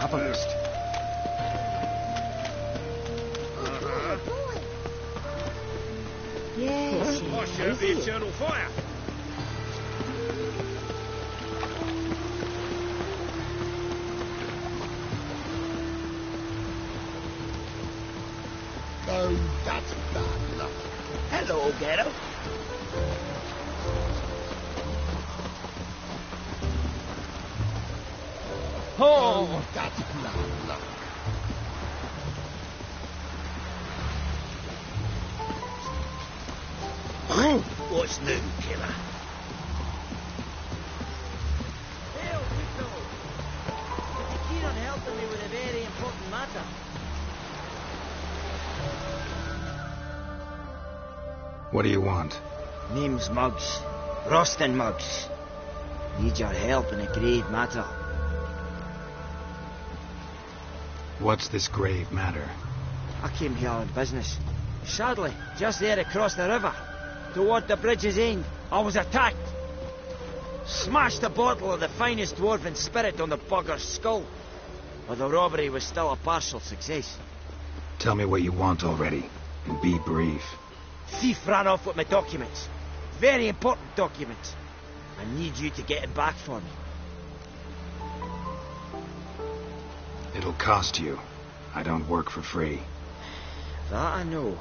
capitalist. Yes, I shout the eternal fire. Oh, that's bad luck. Hello, Ghetto. Oh, that's bad luck. What's new, killer? Hail, Vito. Would you keen on helping me with a very important matter? What do you want? Name's Muggs. Rostin Muggs. Need your help in a grave matter. What's this grave matter? I came here on business. Sadly, just there across the river, toward the bridge's end, I was attacked. Smashed a bottle of the finest dwarven spirit on the bugger's skull. But the robbery was still a partial success. Tell me what you want already, and be brief. Thief ran off with my documents. Very important documents. I need you to get it back for me. It'll cost you. I don't work for free. That I know.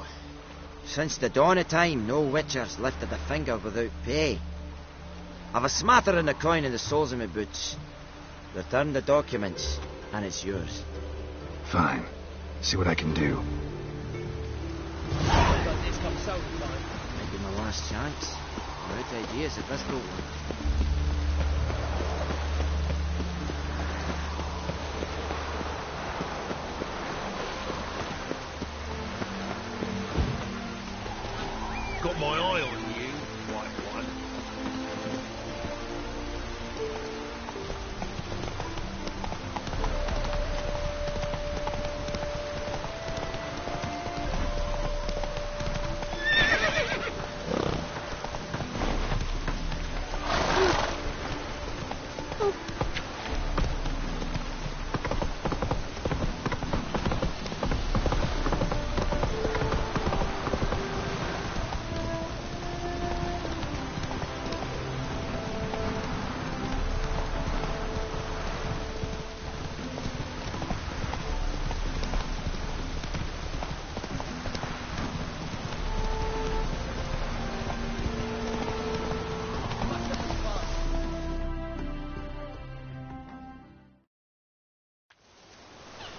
Since the dawn of time, no witcher's lifted a finger without pay. I've a smattering of coin in the soles of my boots. Return the documents, and it's yours. Fine. See what I can do. Might be my last chance. I'm out of ideas at this point. Got my eye on you, white one.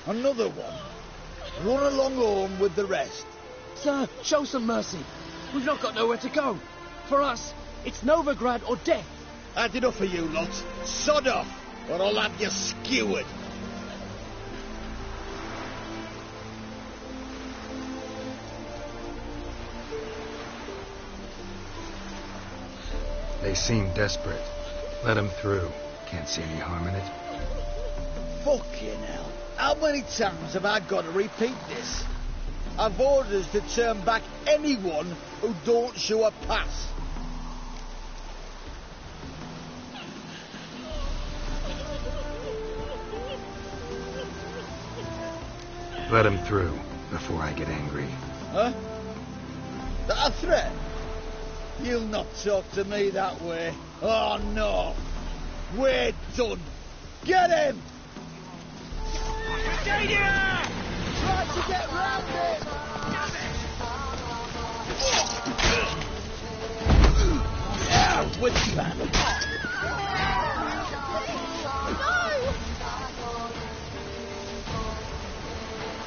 Another one. Run along home with the rest. Sir, show some mercy. We've not got nowhere to go. For us, it's Novigrado or death. That's enough of you lots. Sod off, or I'll have you skewered. They seem desperate. Let them through. Can't see any harm in it. Fucking hell. How many times have I got to repeat this? I've orders to turn back anyone who don't show a pass. Let them through before I get angry. Huh? That a threat? You'll not talk to me that way. Oh, no. We're done. Get him! Danger! Try to get round him! Yeah, witchman!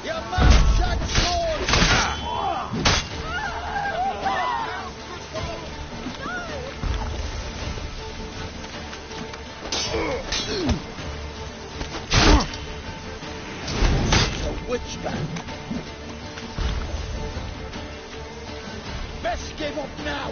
Your man shot sword! Witchman. Best give up now.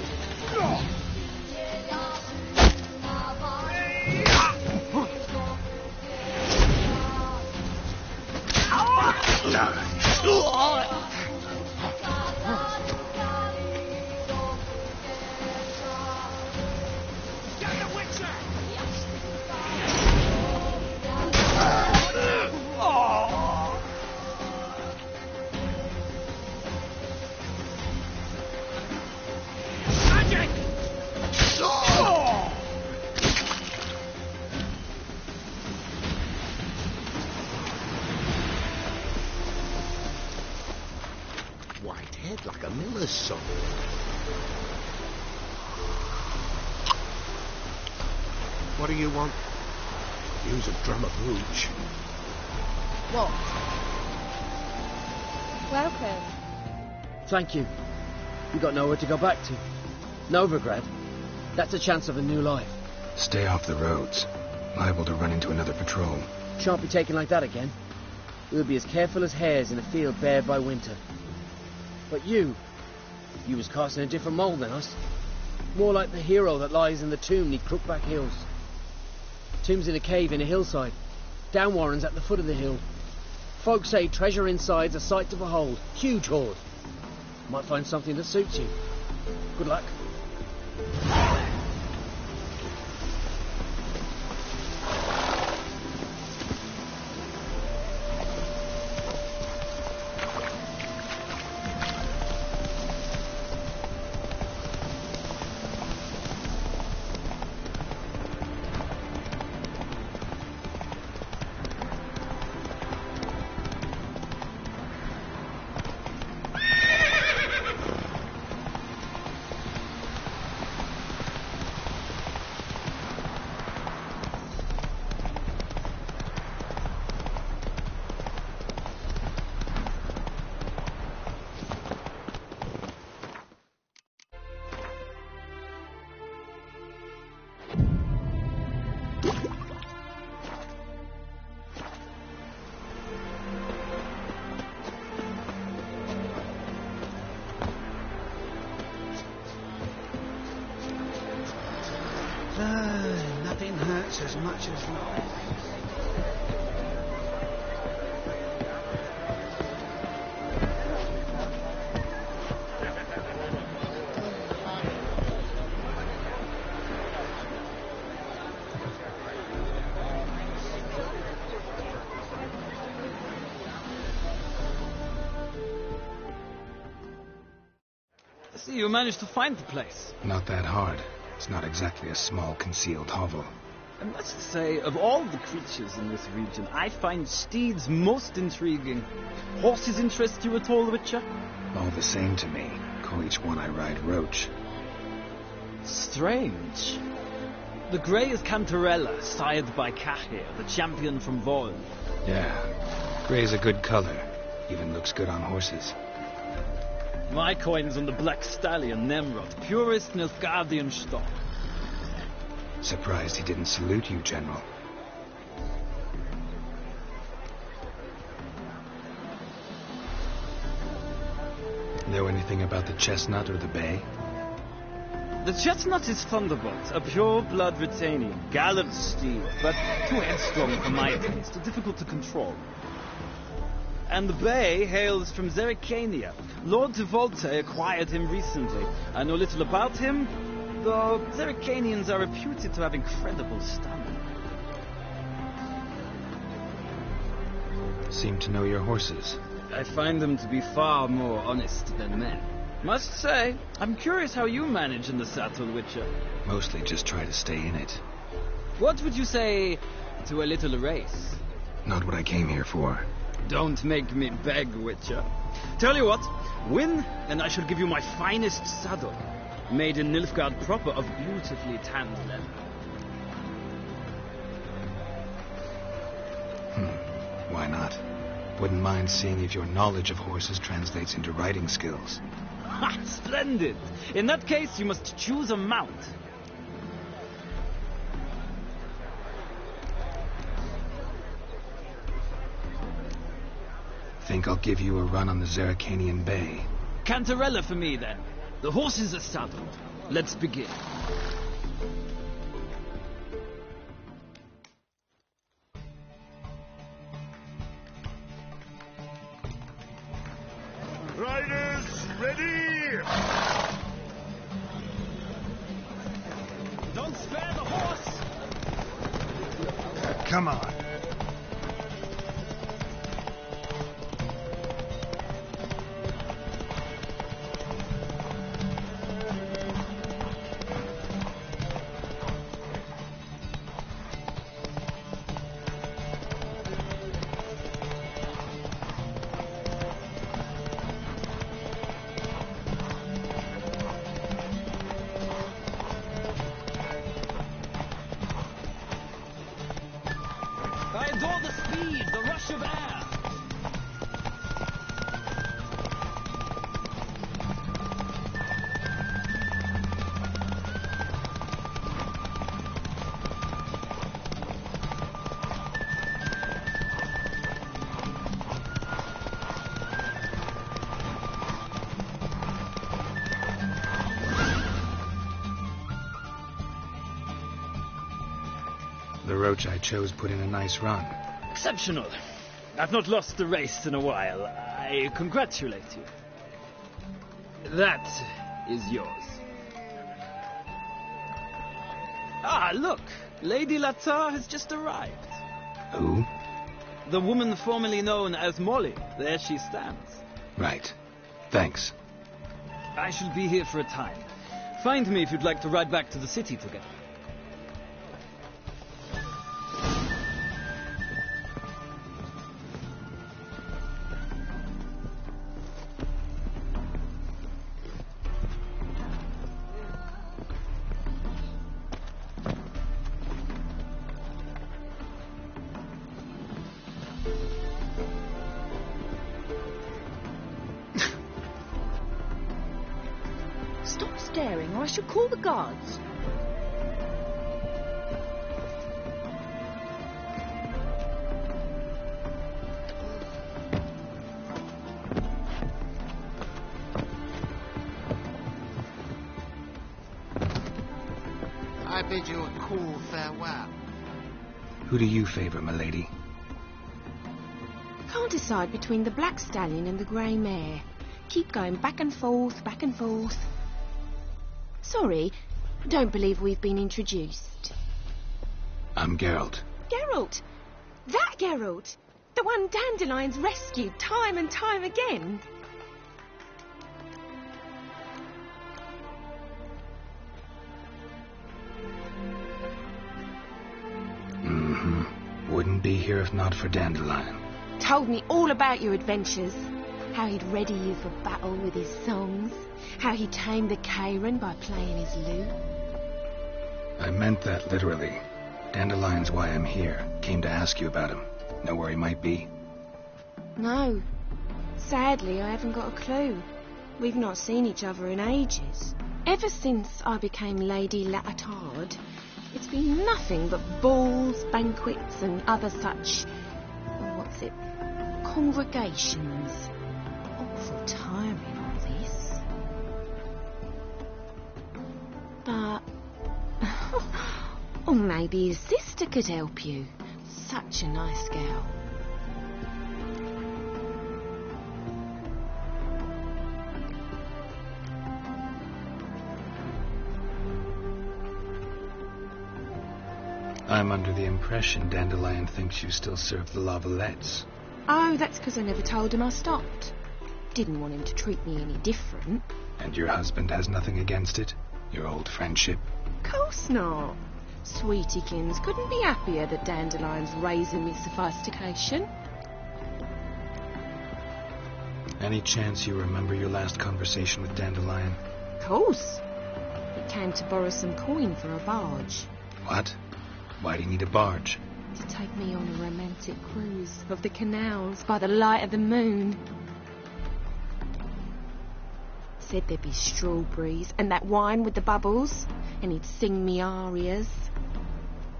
head like a miller's son. What do you want? Use a drum of rouge. What? Welcome. Thank you. You got nowhere to go back to. Novigrado. That's a chance of a new life. Stay off the roads. Liable to run into another patrol. Shan't be taken like that again. We'll be as careful as hares in a field bared by winter. But you was cast in a different mould than us. More like the hero that lies in the tomb neath Crookback Hills. Tomb's in a cave in a hillside. Down Warren's at the foot of the hill. Folks say treasure inside's a sight to behold. Huge hoard. Might find something that suits you. Good luck. Nothing hurts as much as life. I see you managed to find the place. Not that hard. It's not exactly a small concealed hovel. I must say, of all the creatures in this region, I find steeds most intriguing. Horses interest you at all, Witcher? All the same to me. Call each one I ride Roach. Strange. The grey is Cantarella, sired by Cahir, the champion from Vol. Yeah. Gray's a good color. Even looks good on horses. My coin's on the Black Stallion, Nemrod, purest Nilfgaardian stock. Surprised he didn't salute you, General. Know anything about the chestnut or the bay? The chestnut is Thunderbolt, a pure-blood Britannian, gallant steed, but too headstrong for my taste, difficult to control. And the bay hails from Zerrikania. Lord de Volte acquired him recently. I know little about him, though Zerrikanians are reputed to have incredible stamina. Seem to know your horses. I find them to be far more honest than men. Must say, I'm curious how you manage in the saddle, Witcher. Mostly just try to stay in it. What would you say to a little race? Not what I came here for. Don't make me beg, Witcher. Tell you what, win, and I shall give you my finest saddle, made in Nilfgaard proper of beautifully tanned leather. Why not? Wouldn't mind seeing if your knowledge of horses translates into riding skills. Ha! Splendid! In that case, you must choose a mount. Think I'll give you a run on the Zerrikanian Bay. Cantarella for me, then. The horses are saddled. Let's begin. Riders, ready! Don't spare the horse! Come on. rush of air. The roach I chose put in a nice run. Exceptional. I've not lost the race in a while. I congratulate you. That is yours. Ah, look. Lady Latar has just arrived. Who? The woman formerly known as Molly. There she stands. Right. Thanks. I shall be here for a time. Find me if you'd like to ride back to the city together. Stop staring or I shall call the guards. I bid you a cool farewell. Who do you favor, milady? Can't decide between the black stallion and the grey mare. Keep going back and forth, back and forth. Sorry, don't believe we've been introduced. I'm Geralt. Geralt! That Geralt! The one Dandelion's rescued time and time again. Mm-hmm. Wouldn't be here if not for Dandelion. Told me all about your adventures. How he'd ready you for battle with his songs. How he tamed the Kairan by playing his lute. I meant that literally. Dandelion's why I'm here. Came to ask you about him. Know where he might be? No. Sadly, I haven't got a clue. We've not seen each other in ages. Ever since I became Lady Latard, it's been nothing but balls, banquets and other such... what's it? Congregations. Awful tiring, all this. But... or maybe his sister could help you. Such a nice girl. I'm under the impression Dandelion thinks you still serve the Lavalettes. Oh, that's because I never told him I stopped. Didn't want him to treat me any different. And your husband has nothing against it? Your old friendship? Course not. Sweetykins couldn't be happier that Dandelion's raising with sophistication. Any chance you remember your last conversation with Dandelion? Course. He came to borrow some coin for a barge. What? Why do you need a barge? To take me on a romantic cruise of the canals by the light of the moon. Said there'd be strawberries and that wine with the bubbles, and he'd sing me arias.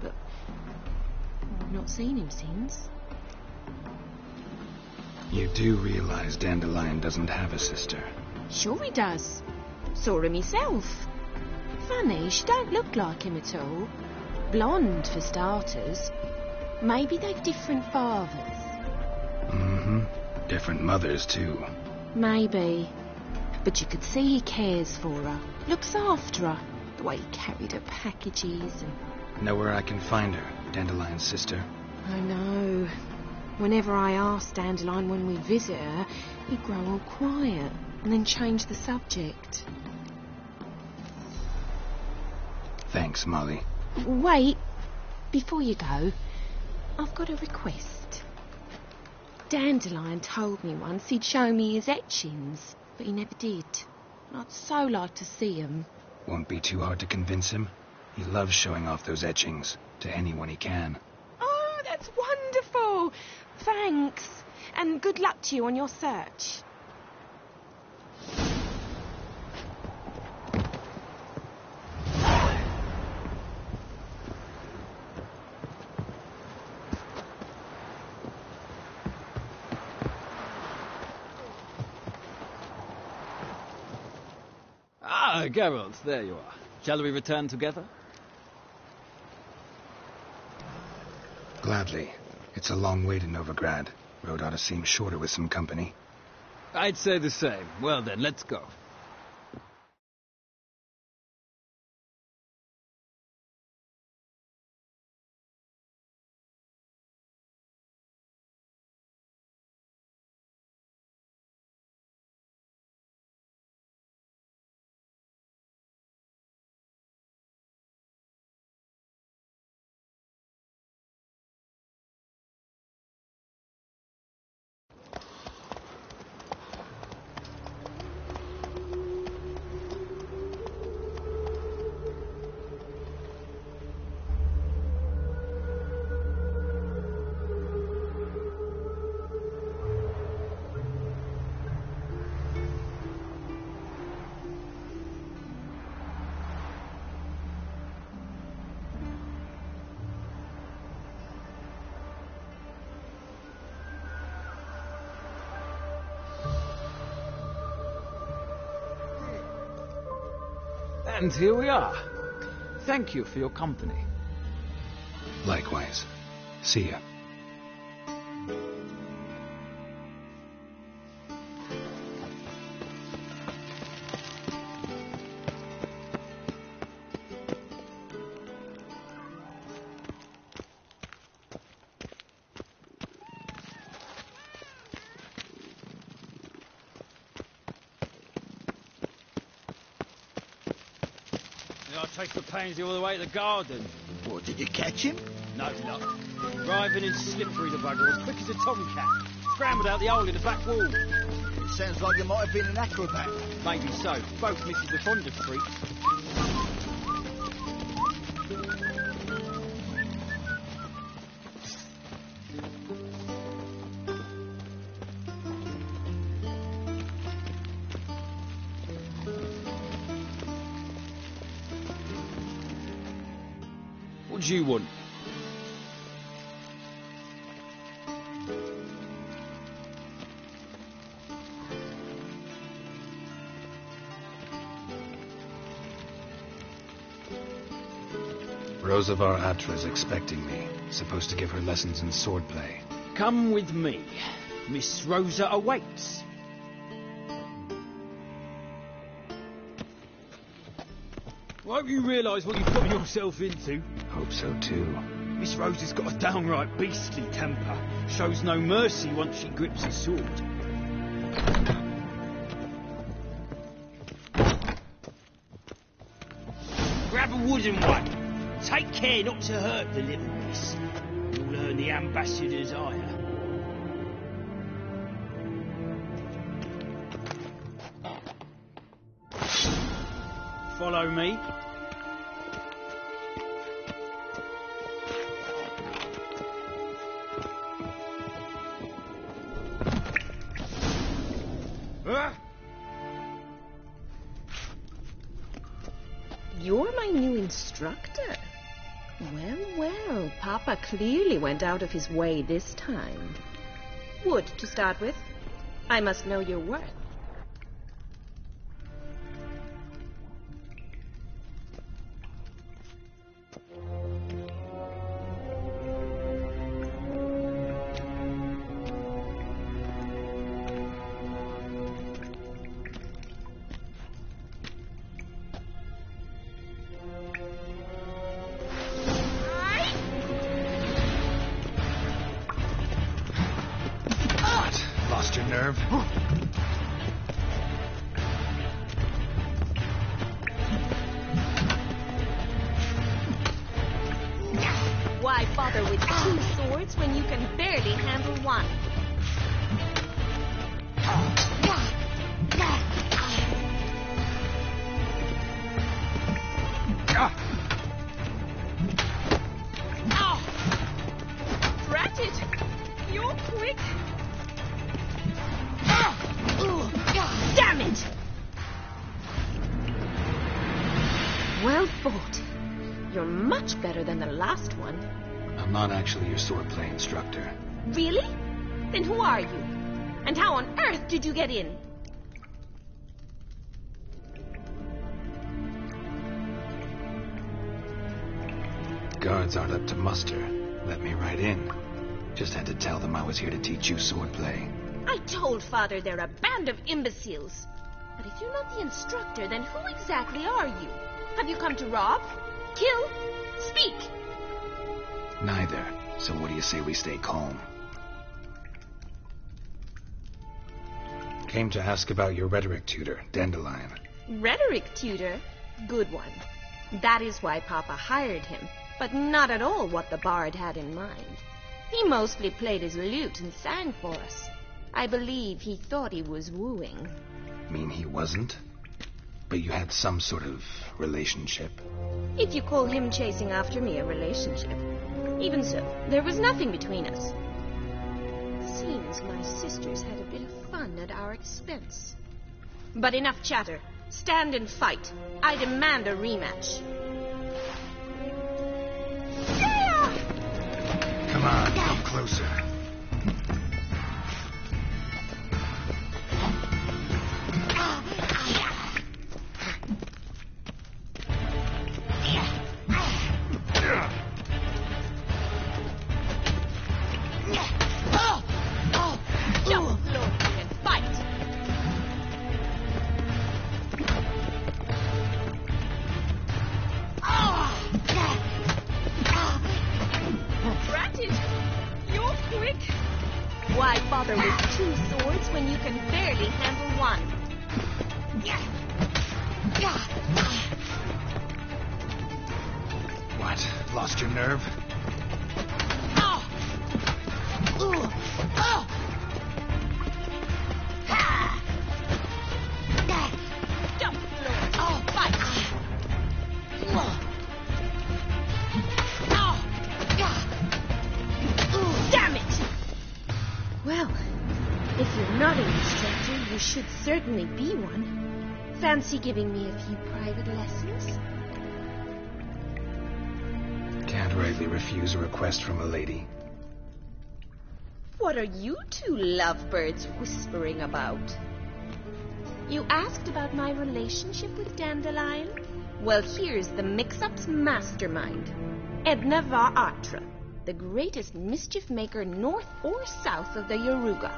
But I've not seen him since. You do realise Dandelion doesn't have a sister? Sure he does. Saw him himself. Funny, she don't look like him at all. Blonde, for starters. Maybe they've different fathers. Mm-hmm. Different mothers, too. Maybe. But you could see he cares for her. Looks after her. The way he carried her packages and... Know where I can find her, Dandelion's sister? I know. Whenever I ask Dandelion when we visit her, he'd grow all quiet and then change the subject. Thanks, Molly. Wait. Before you go, I've got a request. Dandelion told me once he'd show me his etchings, but he never did. I'd so like to see them. Won't be too hard to convince him. He loves showing off those etchings to anyone he can. Oh, that's wonderful. Thanks. Thanks. And good luck to you on your search. Ah, Geralt, there you are. Shall we return together? Gladly. It's a long way to Novigrad. Road ought to seem shorter with some company. I'd say the same. Well then, let's go. And here we are. Thank you for your company. Likewise. See ya. I chased the pansy all the way to the garden. What, did you catch him? No luck. Driving and slippery, the bugger, as quick as a tomcat. Scrambled out the hole in the back wall. It sounds like you might have been an acrobat. Maybe so. Both misses are fond of freaks. What do you want? Rosa var Atra's expecting me. Supposed to give her lessons in swordplay. Come with me. Miss Rosa awaits. Won't you realise what you've got yourself into? Hope so too. Miss Rosa's got a downright beastly temper. Shows no mercy once she grips a sword. Grab a wooden one. Take care not to hurt the little miss. You'll earn the ambassador's ire. Follow me. You're my new instructor. Well, well, Papa clearly went out of his way this time. Wood, to start with. I must know your worth. Lost your nerve? Why bother with two swords when you can barely handle one? Drat it! You're quick! Damn it! Well fought. You're much better than the last one. I'm not actually your swordplay instructor. Really? Then who are you? And how on earth did you get in? Guards aren't up to muster. Let me right in. Just had to tell them I was here to teach you swordplay. I told Father they're a band of imbeciles. But if you're not the instructor, then who exactly are you? Have you come to rob? Kill? Speak? Neither. So what do you say we stay calm? Came to ask about your rhetoric tutor, Dandelion. Rhetoric tutor? Good one. That is why Papa hired him, but not at all what the bard had in mind. He mostly played his lute and sang for us. I believe he thought he was wooing. Mean he wasn't? But you had some sort of relationship? If you call him chasing after me a relationship. Even so, there was nothing between us. Seems my sisters had a bit of fun at our expense. But enough chatter. Stand and fight. I demand a rematch. Come on, come closer. Why bother with 2 swords when you can barely handle one? What? Lost your nerve? Should certainly be one. Fancy giving me a few private lessons? Can't rightly refuse a request from a lady. What are you 2 lovebirds whispering about? You asked about my relationship with Dandelion? Well, here's the mix-up's mastermind. Edna Va Atra, the greatest mischief maker north or south of the Yaruga.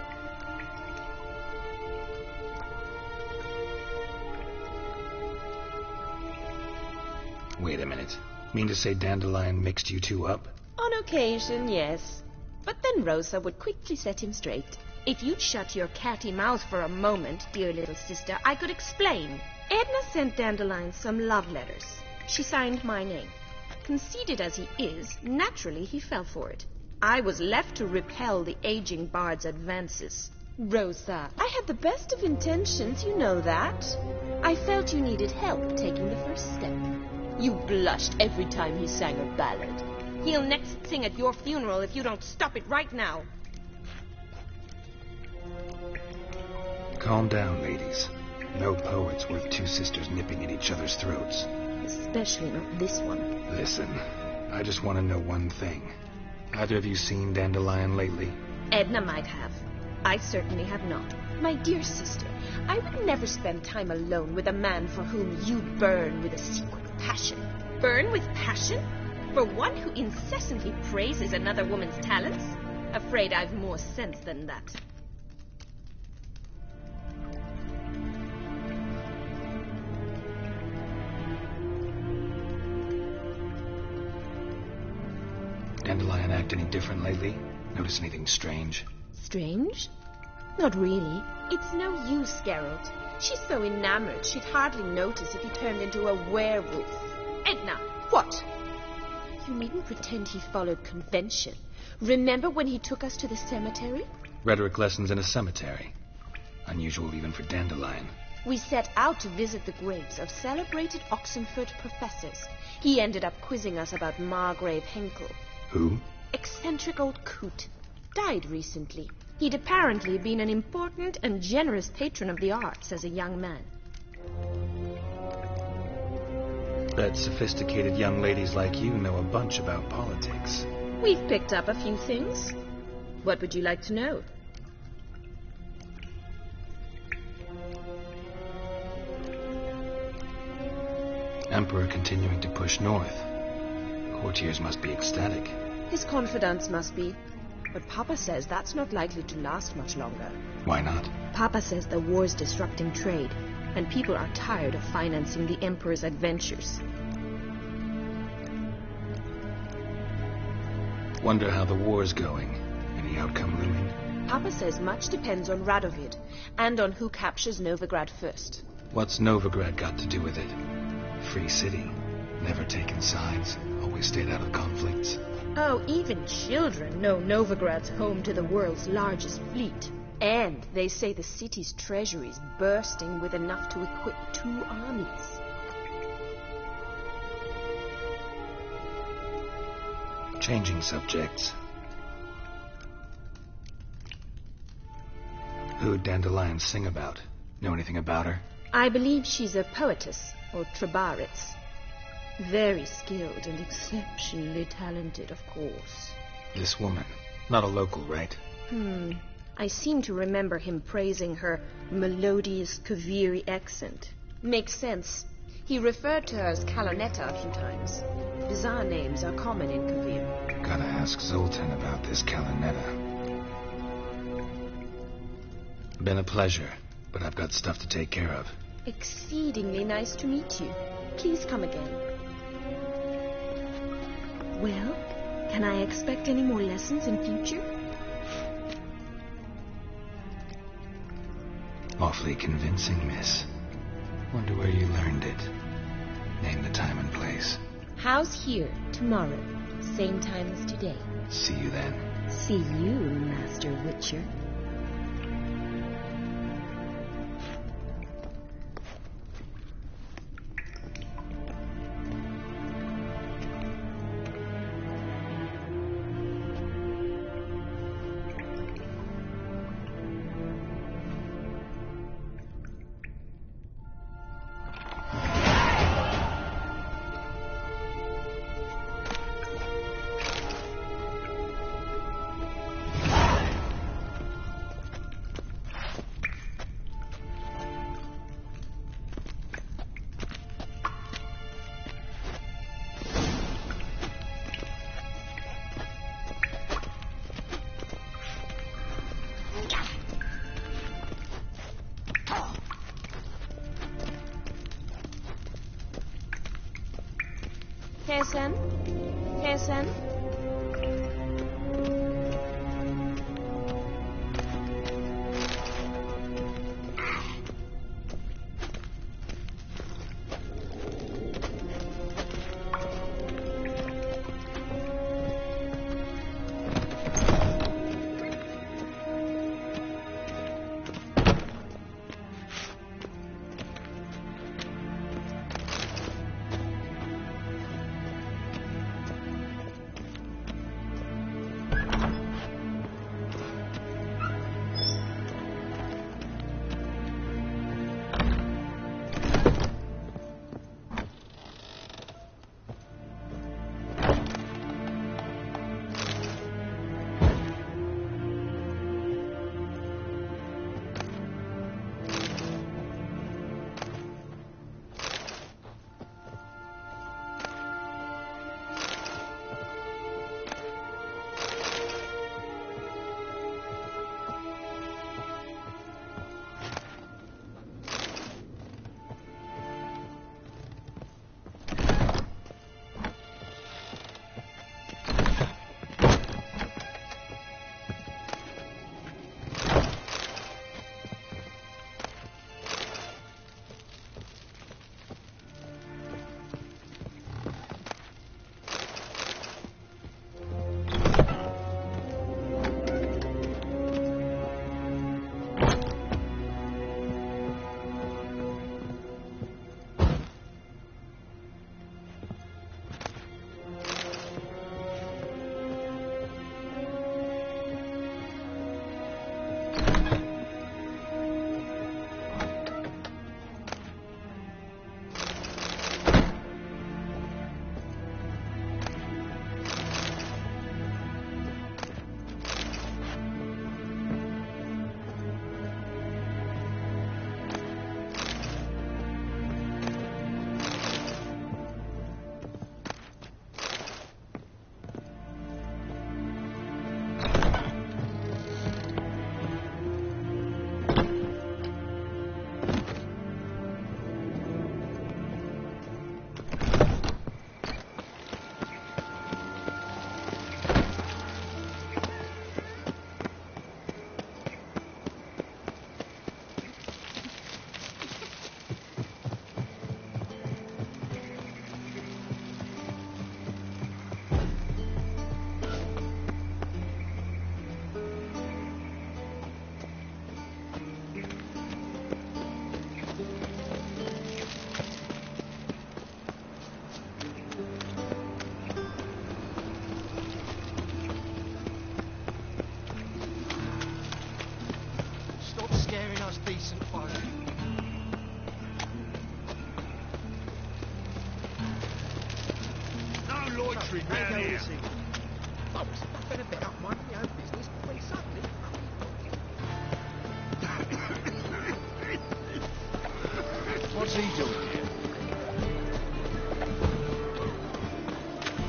Wait a minute. Mean to say Dandelion mixed you 2 up? On occasion, yes. But then Rosa would quickly set him straight. If you'd shut your catty mouth for a moment, dear little sister, I could explain. Edna sent Dandelion some love letters. She signed my name. Conceited as he is, naturally he fell for it. I was left to repel the aging bard's advances. Rosa, I had the best of intentions, you know that. I felt you needed help taking the first step. You blushed every time he sang a ballad. He'll next sing at your funeral if you don't stop it right now. Calm down, ladies. No poet's worth 2 sisters nipping at each other's throats. Especially not this one. Listen, I just want to know one thing. Either of you seen Dandelion lately? Edna might have. I certainly have not. My dear sister, I would never spend time alone with a man for whom you burn with a secret passion. Burn with passion? For one who incessantly praises another woman's talents? Afraid I've more sense than that. Dandelion act any different lately? Notice anything strange? Strange? Not really. It's no use, Geralt. She's so enamored she'd hardly notice if he turned into a werewolf. Edna! What? You needn't pretend he followed convention. Remember when he took us to the cemetery? Rhetoric lessons in a cemetery. Unusual even for Dandelion. We set out to visit the graves of celebrated Oxenford professors. He ended up quizzing us about Margrave Henkel. Who? Eccentric old coot. died recently. He'd apparently been an important and generous patron of the arts as a young man. Bet sophisticated young ladies like you know a bunch about politics. We've picked up a few things. What would you like to know? Emperor continuing to push north. Courtiers must be ecstatic. His confidants must be. But Papa says that's not likely to last much longer. Why not? Papa says the war's disrupting trade, and people are tired of financing the Emperor's adventures. Wonder how the war's going. Any outcome looming? Papa says much depends on Radovid, and on who captures Novigrad first. What's Novigrad got to do with it? Free city. Never taken sides. Always stayed out of conflicts. Oh, even children know Novigrad's home to the world's largest fleet. And they say the city's treasury's bursting with enough to equip 2 armies. Changing subjects. Who'd Dandelion sing about? Know anything about her? I believe she's a poetess, or Trabaritz. Very skilled and exceptionally talented, of course. This woman. Not a local, right? I seem to remember him praising her melodious Kaviri accent. Makes sense. He referred to her as Kalonetta a few times. Bizarre names are common in Kavir. Gotta ask Zoltan about this Kalonetta. Been a pleasure, but I've got stuff to take care of. Exceedingly nice to meet you. Please come again. Well, can I expect any more lessons in future? Awfully convincing, miss. Wonder where you learned it. Name the time and place. House here, tomorrow. Same time as today. See you then. See you, Master Witcher. Hairsen? Hairsen? down here. I was going to bet up minding my own business, but he suddenly... What's he doing here?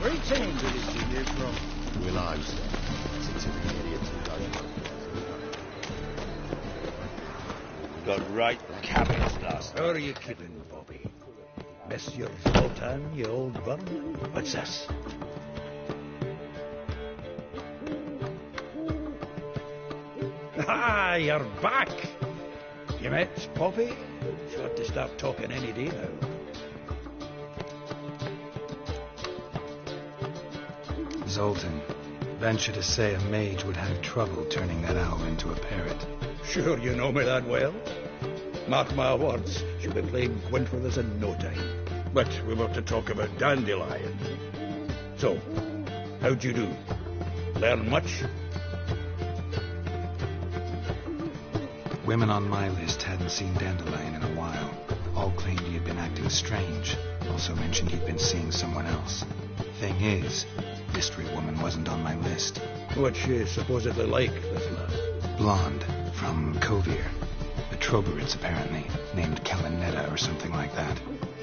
Greetings, where did you live from? Willows, sir. It's in the area We got right cabbage last. How are you kidding, Bobby? Monsieur Zoltan, you old bum? What's this? Ah, you're back! You met Poppy? She's got to start talking any day now. Zoltan, venture to say a mage would have trouble turning that owl into a parrot. Sure you know me that well. Mark my words, she'll be playing Gwent with us in no time. But we were to talk about Dandelion. So, how'd you do? Learn much? Women on my list hadn't seen Dandelion in a while. All claimed he had been acting strange. Also mentioned he'd been seeing someone else. Thing is, mystery woman wasn't on my list. What's she supposedly like, this lad? Blonde, from Kovir. The Troberids, apparently. Named Kalinetta or something like that.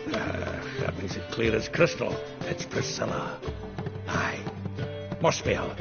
That makes it clear as crystal. It's Priscilla. Aye. Must be her.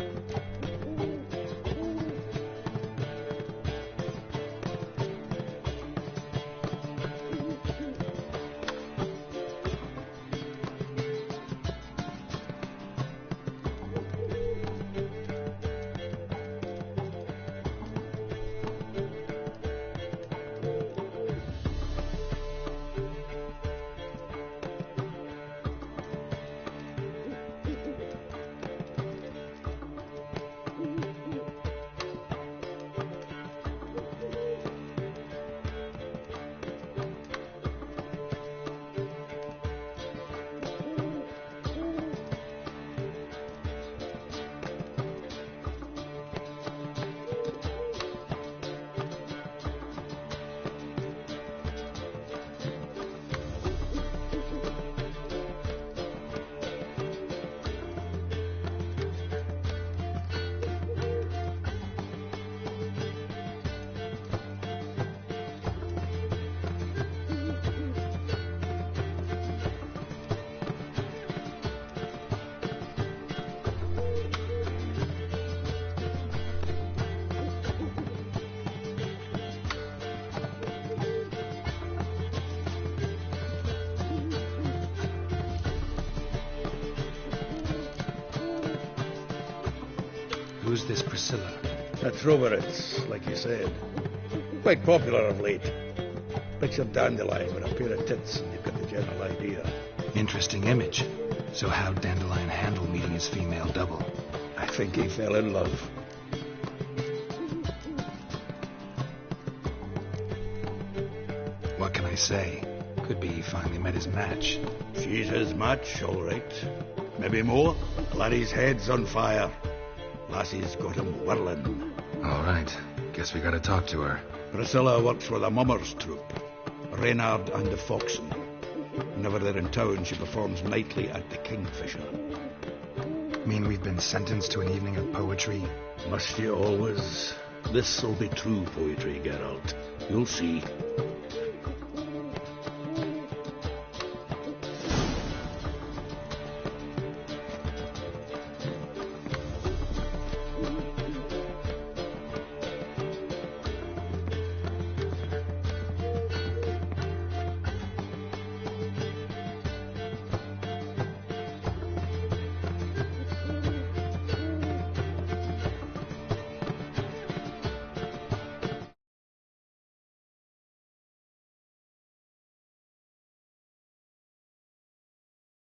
Who's this Priscilla? A Troberids, like you said. Quite popular of late. Picture Dandelion with a pair of tits and you've got the general idea. Interesting image. So how'd Dandelion handle meeting his female double? I think he fell in love. What can I say? Could be he finally met his match. She's his match, all right. Maybe more. Laddie's head's on fire. Lassie's got him whirling. All right. Guess we gotta talk to her. Priscilla works with a mummers troupe. Reynard and the Foxen. Whenever they're in town, she performs nightly at the Kingfisher. Mean we've been sentenced to an evening of poetry? Must you always? This'll be true poetry, Geralt. You'll see.